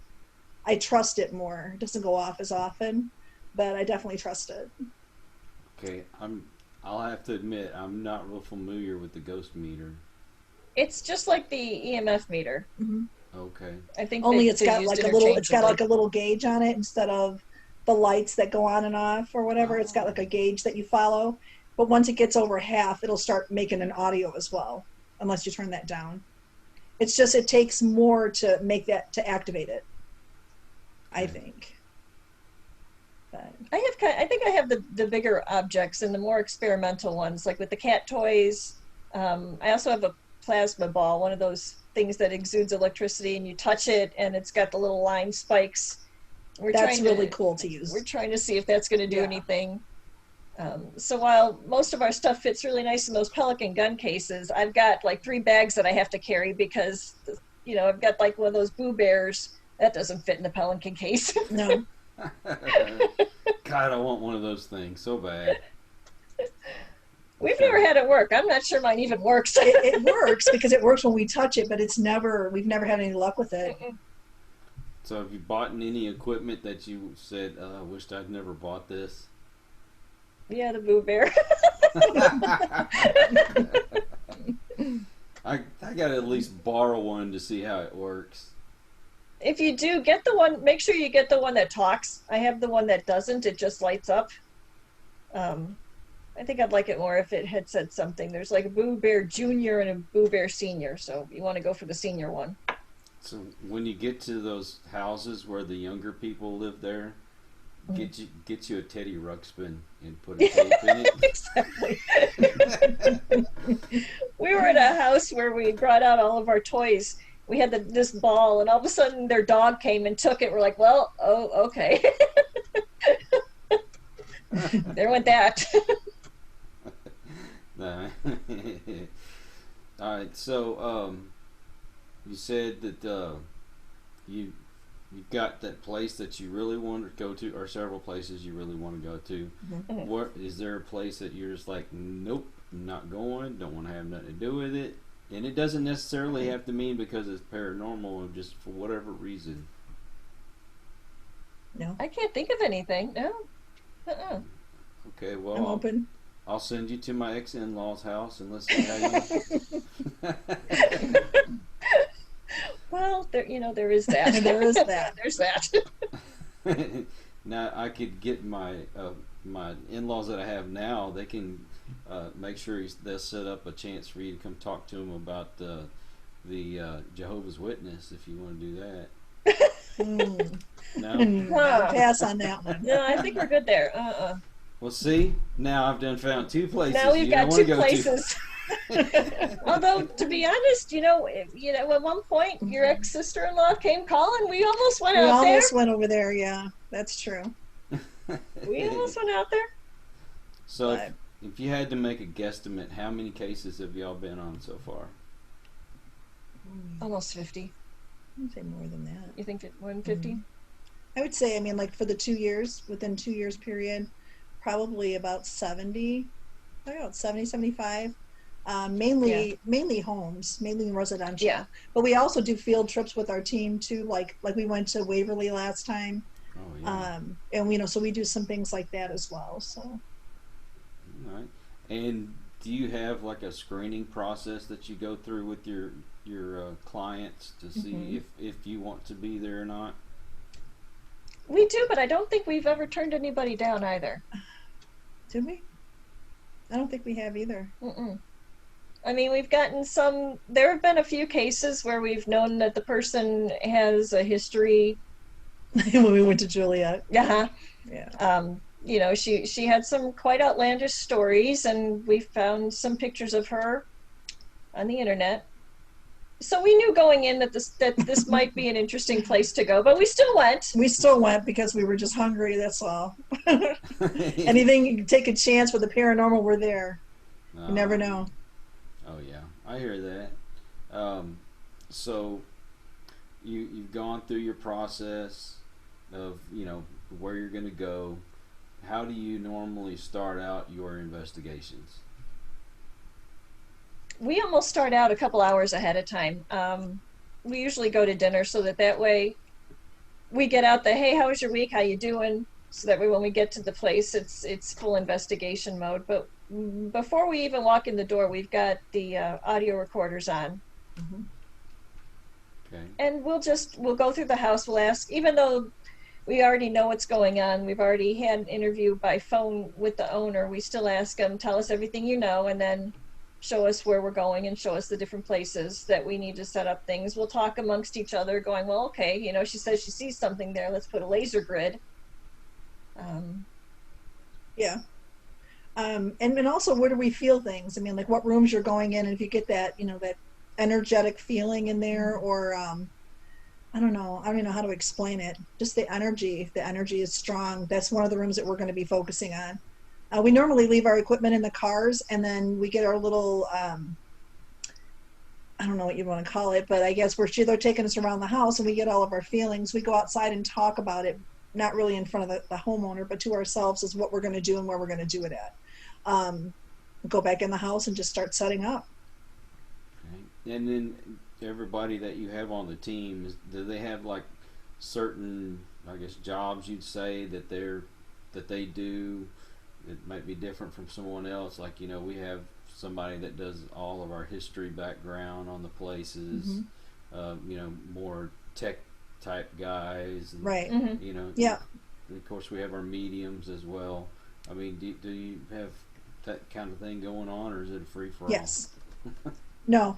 I trust it more. It doesn't go off as often, but I definitely trust it. Okay, I'll have to admit I'm not real familiar with the ghost meter. It's just like the EMF meter. Okay. I think only it's got like a little gauge on it instead of the lights that go on and off or whatever. It's got like a gauge that you follow, but once it gets over half, it'll start making an audio as well, unless you turn that down. It's just, it takes more to make that, to activate it, I think. But I think I have the bigger objects and the more experimental ones, like with the cat toys. I also have a plasma ball, one of those things that exudes electricity, and you touch it and it's got the little line spikes. That's really cool to use. We're trying to see if that's going to do anything. So while most of our stuff fits really nice in those Pelican gun cases, I've got like 3 bags that I have to carry because, you know, I've got like one of those Boo Bears that doesn't fit in the Pelican case. No. God, I want one of those things so bad. We've never had it work. I'm not sure mine even works. It works because it works when we touch it, but we've never had any luck with it. So have you bought any equipment that you said, I wished I'd never bought this? Yeah, the Boo Bear. I gotta at least borrow one to see how it works. If you do, get the one, make sure you get the one that talks. I have the one that doesn't, it just lights up. I think I'd like it more if it had said something. There's like a Boo Bear Junior and a Boo Bear Senior, so you want to go for the senior one. So when you get to those houses where the younger people live there, get you a Teddy Ruxpin and put a tape in it. Exactly. We were at a house where we brought out all of our toys. We had this ball, and all of a sudden their dog came and took it. We're like, well, oh, okay. There went that. All right, so you said that you've got that place that you really want to go to, or several places you really want to go to. What is there a place that you're just like, nope, I'm not going, don't want to have nothing to do with it? And it doesn't necessarily have to mean because it's paranormal, or just for whatever reason. No, I can't think of anything. No. Okay, well, I'm open. I'll send you to my ex-in-law's house and let's see how you. Well, there is that. There is that. There's that. Now I could get my in-laws that I have now. They can make sure they'll set up a chance for you to come talk to them about the Jehovah's Witness if you want to do that. No, pass on that one. No, I think we're good there. Well, see, now I've found 2 places. Now we've got 2 places. To. Although, to be honest, at one point your ex-sister-in-law came calling. We almost went out there. We almost went over there. Yeah, that's true. We almost went out there. So, if you had to make a guesstimate, how many cases have y'all been on so far? Almost 50. I'd say more than that. You think more than 50? I would say, like for the 2 years, within 2 years period, probably about 70. I don't know, 70, 75. Mainly homes, mainly residential. Yeah. But we also do field trips with our team too. Like we went to Waverly last time. Oh yeah. And so we do some things like that as well. So. All right. And do you have like a screening process that you go through with your your clients to see if you want to be there or not? We do, but I don't think we've ever turned anybody down either. Did we? I don't think we have either. Mm-mm. I mean, we've gotten some, there have been a few cases where we've known that the person has a history. When we went to Juliet. Yeah. Yeah. You know, she had some quite outlandish stories, and we found some pictures of her on the internet. So we knew going in that this might be an interesting place to go, but we still went. We still went because we were just hungry, that's all. Anything, you can take a chance with the paranormal, we're there. You never know. Oh yeah, I hear that. So you've gone through your process of, you know, where you're going to go. How do you normally start out your investigations? We almost start out a couple hours ahead of time. We usually go to dinner so that way we get out the, hey, how was your week? How you doing? So that way when we get to the place, it's full investigation mode. But before we even walk in the door, we've got the audio recorders on. Mm-hmm. Okay. And we'll go through the house. We'll ask, even though we already know what's going on, we've already had an interview by phone with the owner, we still ask them, tell us everything you know, and then show us where we're going and show us the different places that we need to set up things. We'll talk amongst each other going, well, okay, you know, she says she sees something there. Let's put a laser grid. Yeah. And also, where do we feel things? I mean, like what rooms you're going in, and if you get that, you know, that energetic feeling in there, or I don't know how to explain it. Just the energy. If the energy is strong, that's one of the rooms that we're going to be focusing on. We normally leave our equipment in the cars, and then we get our little, I don't know what you want to call it, but I guess they're taking us around the house, and we get all of our feelings. We go outside and talk about it, not really in front of the homeowner, but to ourselves, is what we're going to do and where we're going to do it at. Go back in the house and just start setting up. Okay. And then everybody that you have on the team, do they have like certain, I guess, jobs you'd say that they do? It might be different from someone else. Like, you know, we have somebody that does all of our history background on the places. You know, more tech type guys. And, right. You know. Yeah. And of course, we have our mediums as well. I mean, do you have that kind of thing going on, or is it a free for all? Yes. No.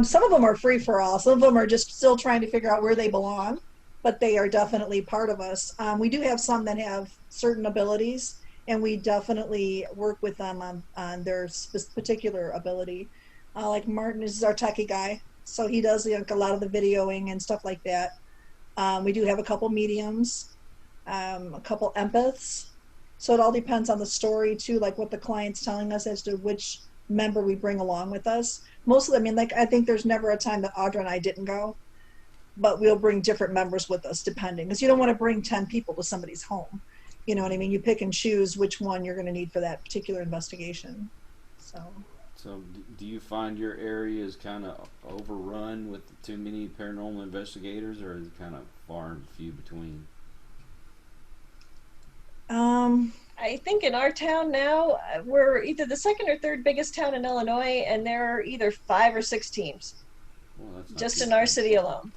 Some of them are free for all. Some of them are just still trying to figure out where they belong, but they are definitely part of us. We do have some that have certain abilities, and we definitely work with them on their particular ability. Like Martin is our techie guy, so he does a lot of the videoing and stuff like that. We do have a couple mediums, a couple empaths. So it all depends on the story too, like what the client's telling us as to which member we bring along with us. Most of them, I mean, like I think there's never a time that Audra and I didn't go, but we'll bring different members with us depending, because you don't want to bring 10 people to somebody's home. You know what I mean? You pick and choose which one you're going to need for that particular investigation. So do you find your area is kind of overrun with too many paranormal investigators, or is it kind of far and few between? I think in our town now, we're either the second or third biggest town in Illinois, and there are either 5 or 6 teams. Well, that's just in our city alone.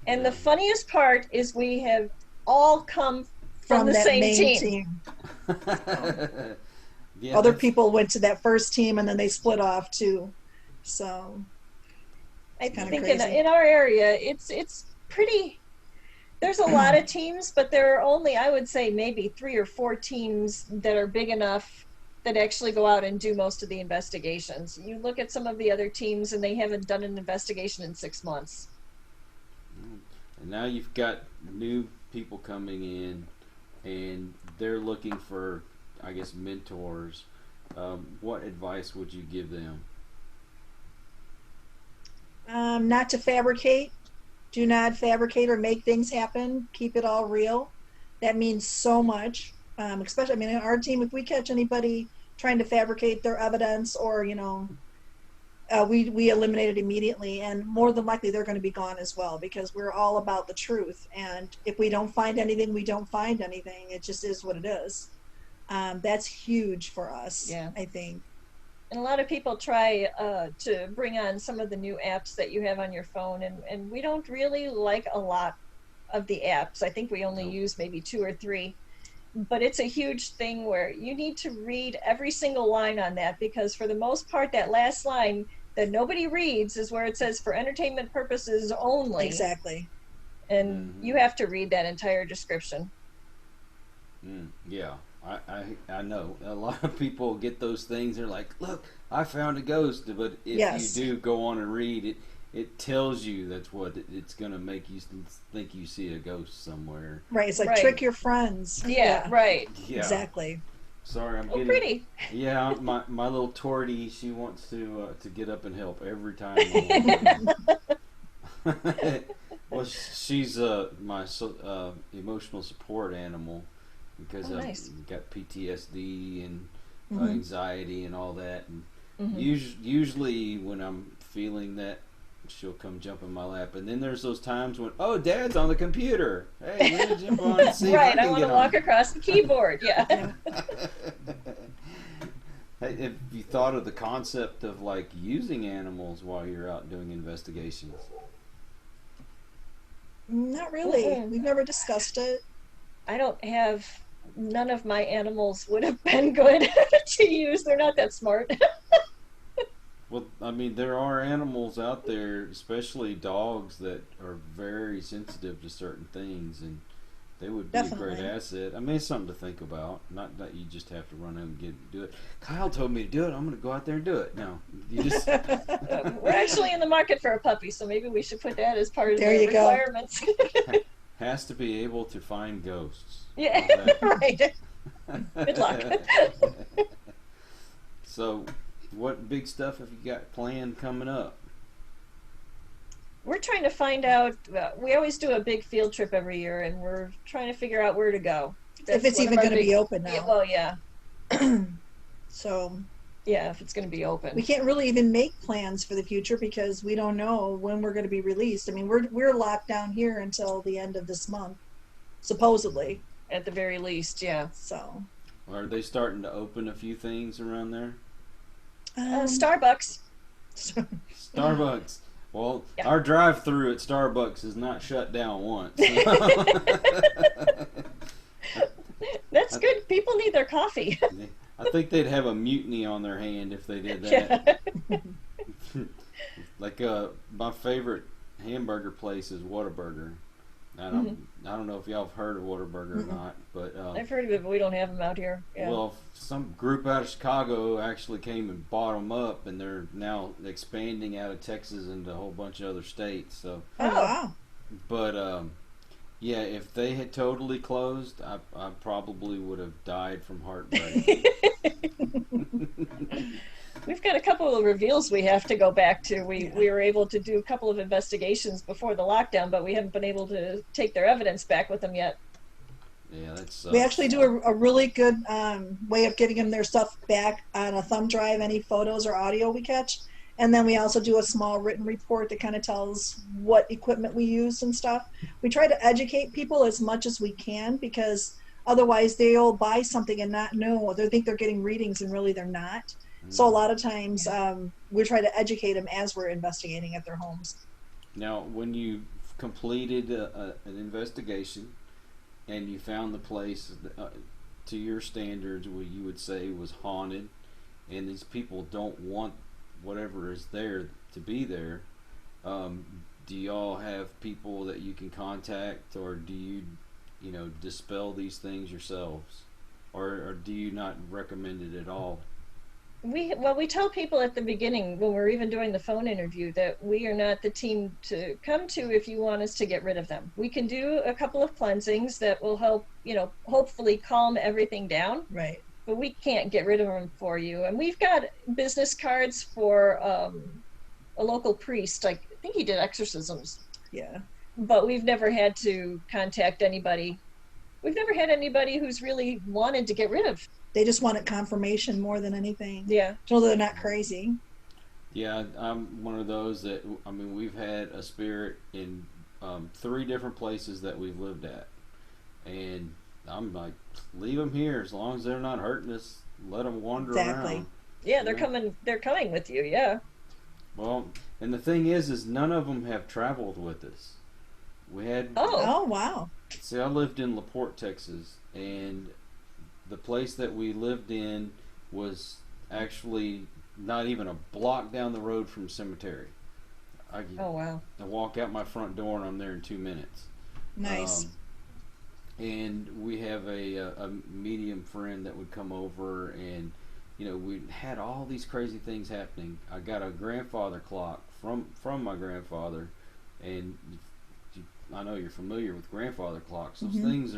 And the funniest part is we have all come from the same team. Yeah, other people went to that first team, and then they split off too. So I think in our area, it's pretty. There's a lot of teams, but there are only, I would say, maybe 3 or 4 teams that are big enough that actually go out and do most of the investigations. You look at some of the other teams, and they haven't done an investigation in 6 months. And now you've got new people coming in, and they're looking for, I guess, mentors. What advice would you give them? Not to fabricate. Do not fabricate or make things happen. Keep it all real. That means so much. Especially, I mean, in our team, if we catch anybody trying to fabricate their evidence, or, you know, we eliminate it immediately, and more than likely they're going to be gone as well, because we're all about the truth. And if we don't find anything, we don't find anything. It just is what it is. That's huge for us, yeah. I think. And a lot of people try to bring on some of the new apps that you have on your phone, and we don't really like a lot of the apps. I think we only Nope. use maybe two or three. But it's a huge thing where you need to read every single line on that, because for the most part, that last line that nobody reads is where it says for entertainment purposes only. Exactly. And you have to read that entire description. Yeah, I know a lot of people get those things. They're like, "Look, I found a ghost," but if Yes. you do go on and read it, it tells you that's what it's going to make you think you see a ghost somewhere. Right. It's like Right. trick your friends. Yeah, right. Yeah. Exactly. Sorry, I'm Oh, getting. pretty. Yeah, my little tortie, she wants to get up and help every time. Well, she's my emotional support animal because Oh, nice. I've got PTSD and Mhm. anxiety and all that. And Mhm. usually when I'm feeling that, she'll come jump in my lap. And then there's those times when, oh, Dad's on the computer. Hey, let me jump on and see Right, if I I can want to get walk on. across the keyboard. Yeah. Hey, have you thought of the concept of like using animals while you're out doing investigations? Not really. Mm-mm. We've never discussed it. I don't have, none of my animals would have been good to use. They're not that smart. Well, I mean, there are animals out there, especially dogs, that are very sensitive to certain things, and they would be a great Definitely. asset. I mean, it's something to think about. Not that you just have to run out and do it. Kyle told me to do it. I'm going to go out there and do it. No, you just We're actually in the market for a puppy, so maybe we should put that as part of There the you go. requirements. has to be able to find ghosts. Yeah. How's that? Right. Good luck. So, what big stuff have you got planned coming up? We're trying to find out. We always do a big field trip every year, and we're trying to figure out where to go. If it's one of even our going to big- be open Yeah, now. well, yeah, So yeah. If it's going to be open, we can't really even make plans for the future because we don't know when we're going to be released. I mean, we're locked down here until the end of this month, supposedly. at the very least, yeah. So Are they starting to open a few things around there? Starbucks. Starbucks. Well, Yeah. our drive-through at Starbucks is not shut down once. That's good. People need their coffee. I think they'd have a mutiny on their hand if they did that. Yeah. Like my favorite hamburger place is Whataburger. I don't know if y'all have heard of Whataburger or not, but I've heard of it, but we don't have them out here. Yeah. well, some group out of Chicago actually came and bought them up, and they're now expanding out of Texas into a whole bunch of other states. So, oh wow. but yeah, if they had totally closed, I probably would have died from heartbreak. We've got a couple of reveals we have to go back to. We were able to do a couple of investigations before the lockdown, but we haven't been able to take their evidence back with them yet. Yeah, that's. We actually do a really good way of getting them their stuff back on a thumb drive, any photos or audio we catch. And then we also do a small written report that kind of tells what equipment we used and stuff. We try to educate people as much as we can because otherwise they'll buy something and not know. They think they're getting readings and really they're not. So a lot of times we try to educate them as we're investigating at their homes. Now, when you completed an investigation and you found the place to your standards, what you would say was haunted, and these people don't want whatever is there to be there, do y'all have people that you can contact, or do you, dispel these things yourselves, or do you not recommend it at all? We tell people at the beginning when we're even doing the phone interview that we are not the team to come to if you want us to get rid of them. We can do a couple of cleansings that will help, hopefully calm everything down. Right. But we can't get rid of them for you. And we've got business cards for a local priest. I think he did exorcisms, Yeah. but we've never had to contact anybody. We've never had anybody who's really wanted to get rid of. They just wanted confirmation more than anything. Yeah. To know they're not crazy. Yeah, I'm one of those that, we've had a spirit in 3 different places that we've lived at. And I'm like, leave them here as long as they're not hurting us. Let them wander Exactly. around. Yeah, You know? they're coming with you. Yeah. Well, and the thing is none of them have traveled with us. We had, Oh. Oh, wow. see, I lived in LaPorte, Texas, and the place that we lived in was actually not even a block down the road from cemetery. I, Oh wow. I walk out my front door and I'm there in 2 minutes. Nice. Um, and we have a medium friend that would come over, and we had all these crazy things happening. I got a grandfather clock from my grandfather, and I know you're familiar with grandfather clocks. Those Mhm. things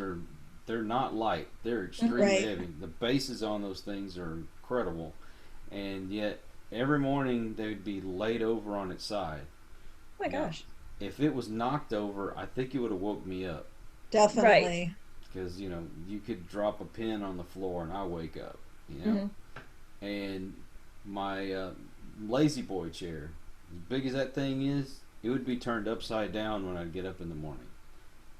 they're not light. They're extremely Right. heavy. The bases on those things are incredible, and yet every morning they would be laid over on its side. Oh my Now, gosh. if it was knocked over, I think it would have woke me up, Right. Definitely. because you could drop a pin on the floor and I wake up. Hmm. And my lazy boy chair, as big as that thing is, it would be turned upside down when I'd get up in the morning.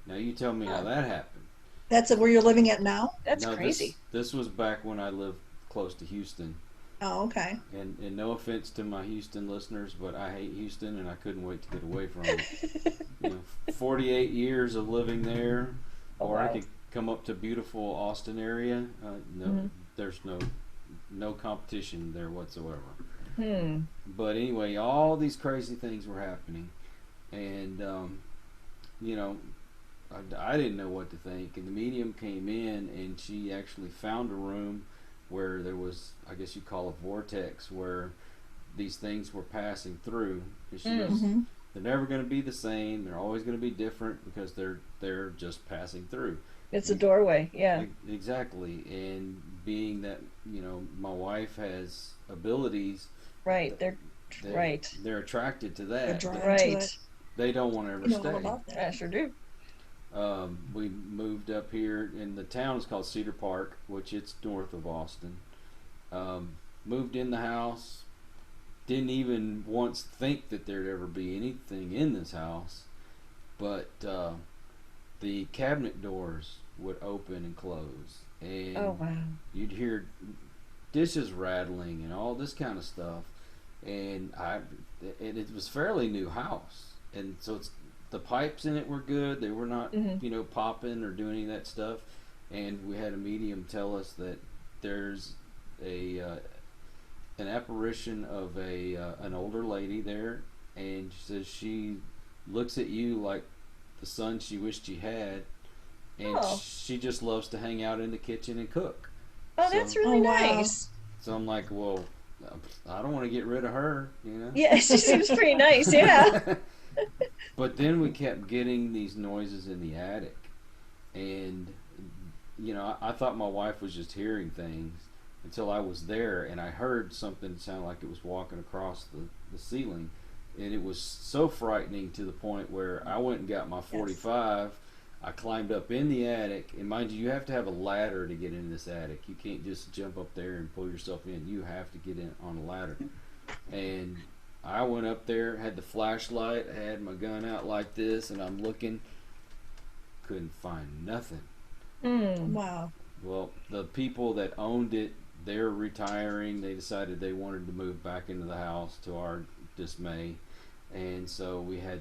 Now you tell me how Huh. that happened. That's where you're living at now? That's No, crazy. this was back when I lived close to Houston, Oh, okay. and no offense to my Houston listeners, but I hate Houston and I couldn't wait to get away from it. 48 years of living there, Oh or I wow. could come up to beautiful Austin area. No, Hmm. there's no competition there whatsoever. Hmm. But anyway, all these crazy things were happening, and you know, I didn't know what to think. And the medium came in, and she actually found a room where there was, I guess you'd call a vortex, where these things were passing through. And she Mm. goes, Mm-hmm. they're never going to be the same. They're always going to be different because they're just passing through. It's a doorway. Yeah. Exactly. And being that my wife has abilities, Right. They're they right. they're attracted to They're that. drawn to Right. it. They don't want to ever You know all stay. about I that. sure do. We moved up here, and the town is called Cedar Park, which it's north of Austin. Um, Moved in the house. Didn't even once think that there'd ever be anything in this house, but the cabinet doors would open and close, Oh and wow. you'd hear dishes rattling and all this kind of stuff. And it was fairly new house, and so the pipes in it were good. They were not Hmm. popping or doing any of that stuff. And we had a medium tell us that there's a an apparition of an older lady there, and she says she looks at you like the son she wished she had, and Oh. she just loves to hang out in the kitchen and cook. Oh, So that's really Oh, wow. nice. so I'm like, well, I don't want to get rid of her. Yeah, she seems pretty nice. Yeah. But then we kept getting these noises in the attic, and I thought my wife was just hearing things until I was there, and I heard something sound like it was walking across the ceiling, and it was so frightening to the point where I went and got my 45. I climbed up in the attic, and mind you, you have to have a ladder to get in this attic. You can't just jump up there and pull yourself in. You have to get in on a ladder. And I went up there, had the flashlight, I had my gun out like this, and I'm looking, couldn't find nothing. Hmm. Wow. Well, the people that owned it, they're retiring. They decided they wanted to move back into the house, to our dismay, and so we had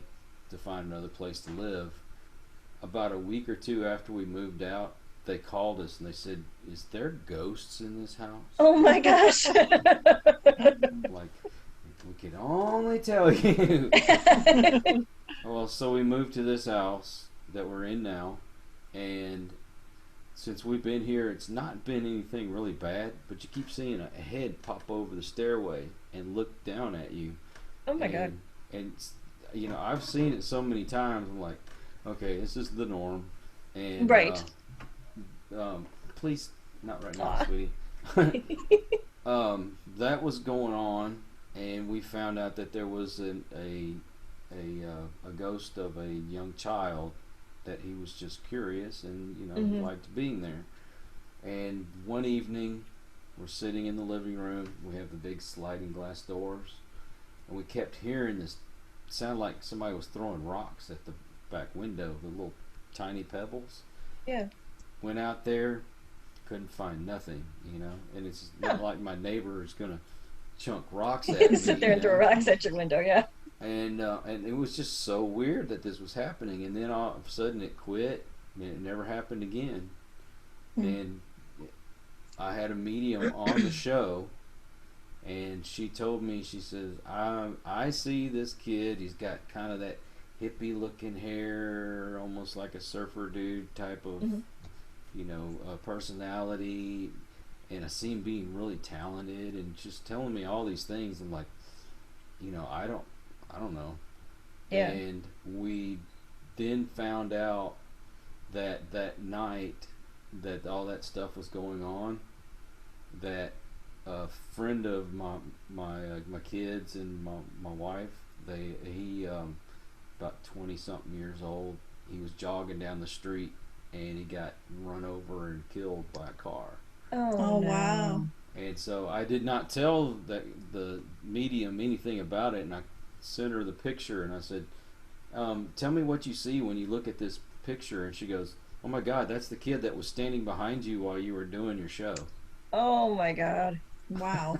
to find another place to live. About a week or two after we moved out, they called us and they said, "Is there ghosts in this house?" Oh my gosh. Like, we could only tell you. Well, so we moved to this house that we're in now, and since we've been here, it's not been anything really bad, but you keep seeing a head pop over the stairway and look down at you. Oh my god. And I've seen it so many times. I'm like, okay, this is the norm. And Right. Please, not right now, Aw. sweetie. That was going on, and we found out that there was a ghost of a young child, that he was just curious and Mhm. liked being there. And one evening, we're sitting in the living room. We have the big sliding glass doors, and we kept hearing this sound like somebody was throwing rocks at the back window, the little tiny pebbles. Yeah. Went out there, couldn't find nothing, you know. And it's not like my neighbor is gonna chunk rocks at me. Sit there and throw rocks at your window, yeah. And it was just so weird that this was happening, and then all of a sudden it quit, and it never happened again. And I had a medium on the show, and she told me, she says, I see this kid. He's got kind of that hippie looking hair, almost like a surfer dude type of, you know, personality, and I see him being really talented, and just telling me all these things. I'm like, you know, I don't know. Yeah. And we then found out that night that all that stuff was going on, that a friend of my kids and my wife, he about 20 something years old, he was jogging down the street and he got run over and killed by a car. Oh, no. wow. And so I did not tell the medium anything about it, and I sent her the picture, and I said, tell me what you see when you look at this picture. And she goes, oh my God, that's the kid that was standing behind you while you were doing your show. Oh my God. Wow.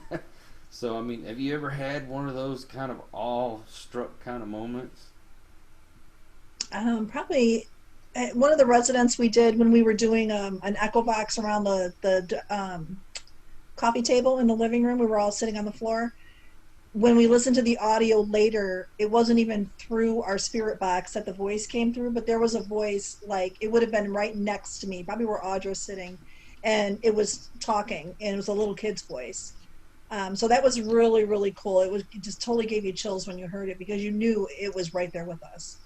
So, I mean, have you ever had one of those kind of awe-struck kind of moments? Probably one of the residents we did when we were doing an echo box around the coffee table in the living room. We were all sitting on the floor. When we listened to the audio later, it wasn't even through our spirit box that the voice came through, but there was a voice, like it would have been right next to me, probably where Audra's sitting, and it was talking, and it was a little kid's voice. So that was really, really cool. It just totally gave you chills when you heard it, because you knew it was right there with us.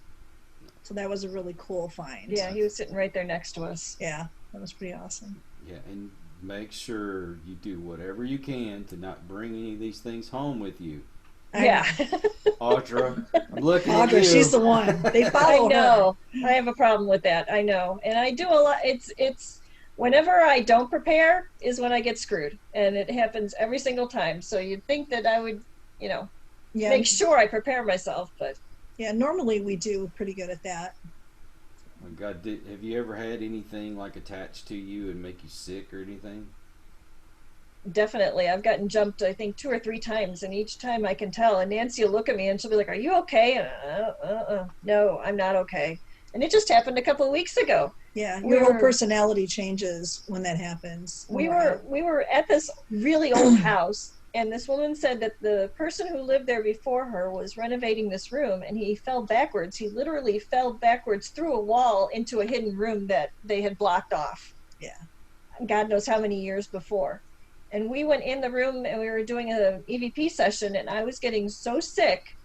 So that was a really cool find. Yeah, he was sitting right there next to us. Yeah, that was pretty awesome. Yeah, and make sure you do whatever you can to not bring any of these things home with you. Yeah. Audra, I'm looking at Audra, you. she's the one. They I follow her. know. I have a problem with that. I know. And I do a lot. It's whenever I don't prepare is when I get screwed. And it happens every single time. So you'd think that I would, you know, Yeah. make sure I prepare myself, but Yeah, normally we do pretty good at that. Oh my God, have you ever had anything like attached to you and make you sick or anything? definitely. I've gotten jumped, I think, 2 or 3 times, and each time I can tell. And Nancy will look at me and she'll be like, "Are you okay?" And no, I'm not okay. And it just happened a couple of weeks ago. Yeah, We your whole were- personality changes when that happens. We were at this really old house, and this woman said that the person who lived there before her was renovating this room, and he fell backwards. He literally fell backwards through a wall into a hidden room that they had blocked off. Yeah. God knows how many years before. And we went in the room and we were doing an EVP session, and I was getting so sick.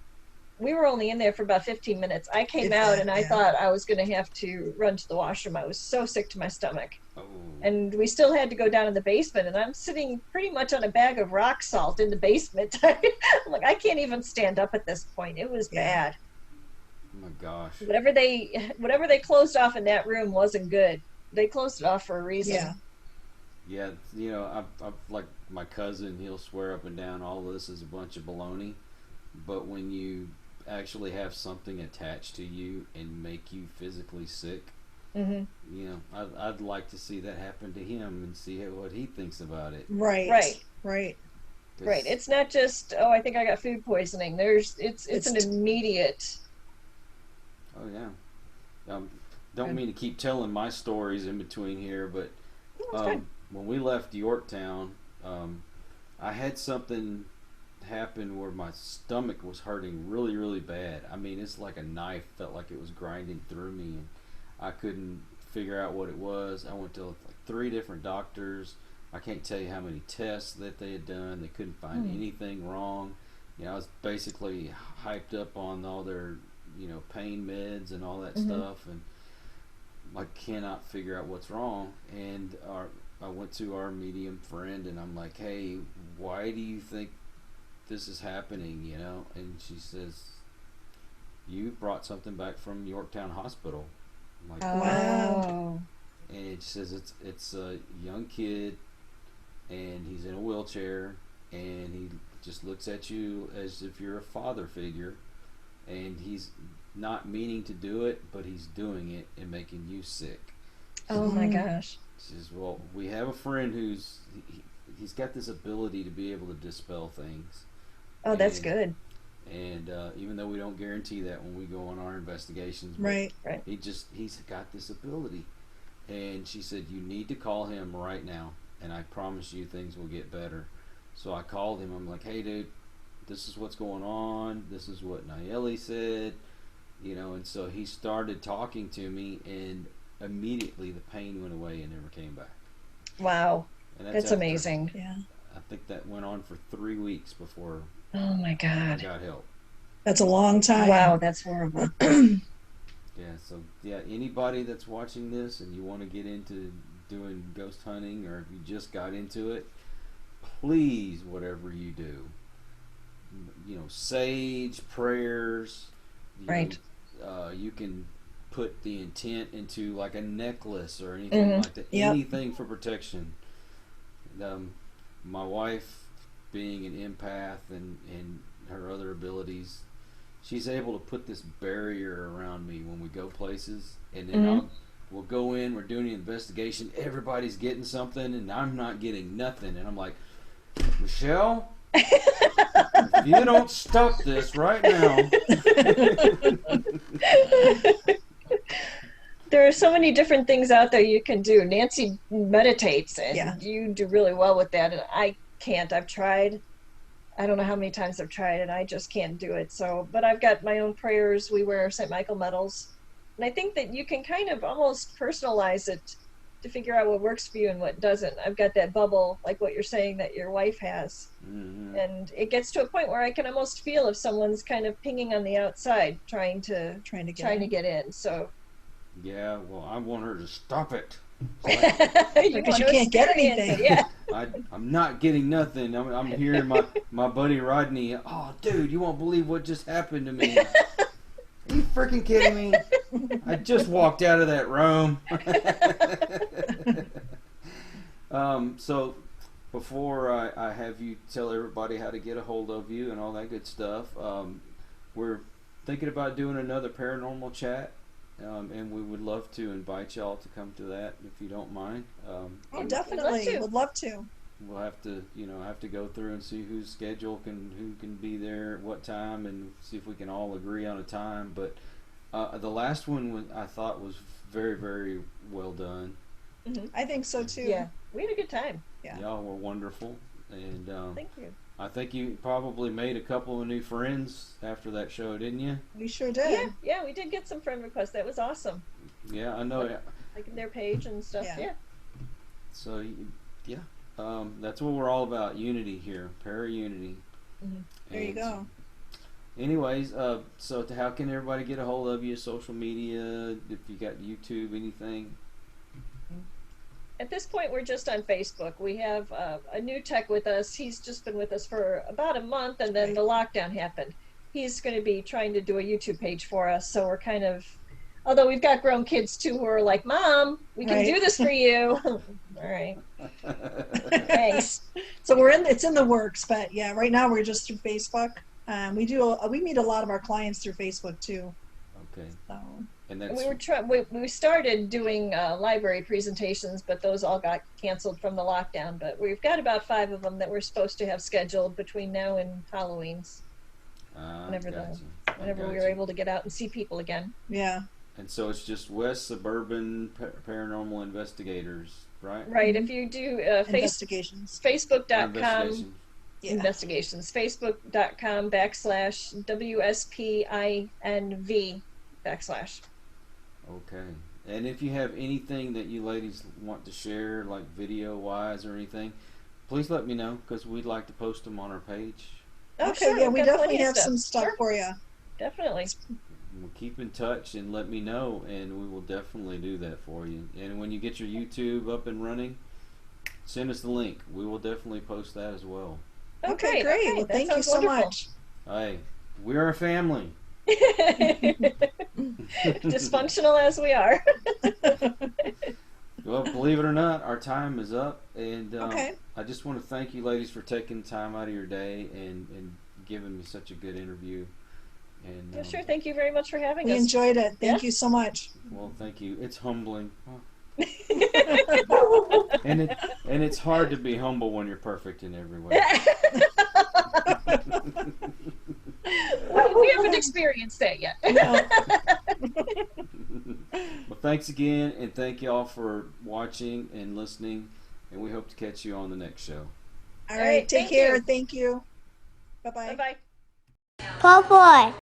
We were only in there for about 15 minutes. I came out and I thought I was going to have to run to the washroom. I was so sick to my stomach. Oh. And we still had to go down in the basement, and I'm sitting pretty much on a bag of rock salt in the basement. I'm like, I can't even stand up at this point. It was bad. Oh my gosh. Whatever they closed off in that room wasn't good. They closed it off for a reason. Yeah. Yeah, you know, I've like my cousin, he'll swear up and down all this is a bunch of baloney. But when you actually have something attached to you and make you physically sick, Mm-hmm. you know, I'd like to see that happen to him and see what he thinks about it. Right. 'Cause- Right. It's not just, I think I got food poisoning. It's an immediate. Oh yeah. Don't mean to keep telling my stories in between here, but when we left Yorktown, I had something happen where my stomach was hurting really, really bad. I mean, it's like a knife felt like it was grinding through me, and I couldn't figure out what it was. I went to like 3 different doctors. I can't tell you how many tests that they had done. They couldn't find anything wrong. You know, I was basically hyped up on all their, you know, pain meds and all that stuff, and I cannot figure out what's wrong. And I went to our medium friend, and I'm like, "Hey, why do you think this is happening?" You know, and she says, "You brought something back from Yorktown Hospital." I'm like, Wow. and she says it's a young kid, and he's in a wheelchair, and he just looks at you as if you're a father figure, and he's not meaning to do it, but he's doing it and making you sick. Oh my gosh. She says, well, we have a friend he's got this ability to be able to dispel things. Oh, that's And good. And even though we don't guarantee that when we go on our investigations, Right. Right. he's got this ability. And she said, you need to call him right now, and I promise you things will get better. So I called him. I'm like, hey, dude, this is what's going on. This is what Nayeli said, and so he started talking to me, and immediately the pain went away and never came back. Wow. And That's after, amazing. Yeah. I think that went on for 3 weeks before Oh my I God. got help. That's a long time. Wow, that's horrible. Yeah, so anybody that's watching this and you want to get into doing ghost hunting, or if you just got into it, please, whatever you do, sage, prayers, Right. You can put the intent into like a necklace or anything like that. Yep. Anything for protection. My wife, being an empath and her other abilities, she's able to put this barrier around me when we go places, and then we'll go in, we're doing an investigation, everybody's getting something, and I'm not getting nothing, and I'm like, Michelle, if you don't stop this right now. There are so many different things out there you can do. Nancy meditates, and Yeah. you do really well with that, and I can't. I've tried. I don't know how many times I've tried, and I just can't do it. So, but I've got my own prayers. We wear St. Michael medals, and I think that you can kind of almost personalize it to figure out what works for you and what doesn't. I've got that bubble, like what you're saying, that your wife has, and it gets to a point where I can almost feel if someone's kind of pinging on the outside, trying to get in. So, Yeah, well, I want her to stop it. Because you can't get anything. Yeah. I'm not getting nothing. I'm hearing my buddy Rodney. Oh, dude, you won't believe what just happened to me. Are you freaking kidding me? I just walked out of that room. So before I have you tell everybody how to get a hold of you and all that good stuff, we're thinking about doing another paranormal chat. And we would love to invite y'all to come to that if you don't mind. Oh, definitely. Would love to. We'll have to go through and see who can be there at what time, and see if we can all agree on a time. But the last one I thought was very, very well done. I think so too. Yeah, we had a good time. Yeah. Y'all were wonderful, and Thank you. I think you probably made a couple of new friends after that show, didn't you? We sure did. Yeah, we did get some friend requests. That was awesome. Yeah, I know. Like their page and stuff. Yeah. So, yeah, that's what we're all about. Unity here, para-unity. There you go. Anyways, so how can everybody get a hold of you? Social media, if you got YouTube, anything? At this point, we're just on Facebook. We have a new tech with us. He's just been with us for about a month, and then the lockdown happened. He's going to be trying to do a YouTube page for us, so we're kind of, although we've got grown kids too who are like, Mom, we can do this for you. All right. Thanks. So it's in the works, but yeah, right now we're just through Facebook. We meet a lot of our clients through Facebook too. Okay. So. And that's, we started doing library presentations, but those all got canceled from the lockdown. But we've got about 5 of them that we're supposed to have scheduled between now and Halloween's. Whenever we were able to get out and see people again. Yeah. And so it's just West Suburban Paranormal Investigators, right? Right. If you do investigations, Facebook.com investigations, Facebook.com /WSPINV /. Okay. And if you have anything that you ladies want to share, like video-wise or anything, please let me know, because we'd like to post them on our page. Okay, sure, yeah, we definitely have some stuff for you. Definitely. We'll keep in touch and let me know, and we will definitely do that for you. And when you get your YouTube up and running, send us the link. We will definitely post that as well. Okay, great. Well, thank you so much. Hey, we're a family. Dysfunctional as we are. Well, believe it or not, our time is up, and okay. I just want to thank you ladies for taking time out of your day and giving me such a good interview. And sure, thank you very much for having us. We enjoyed it. Thank you so much. Well, thank you. It's humbling. and it's hard to be humble when you're perfect in every way. We haven't experienced that yet. No. Well, thanks again, and thank y'all for watching and listening, and we hope to catch you on the next show. All right. Take Thank care. you. Thank you. Bye-bye. Bye-bye. Po' boy.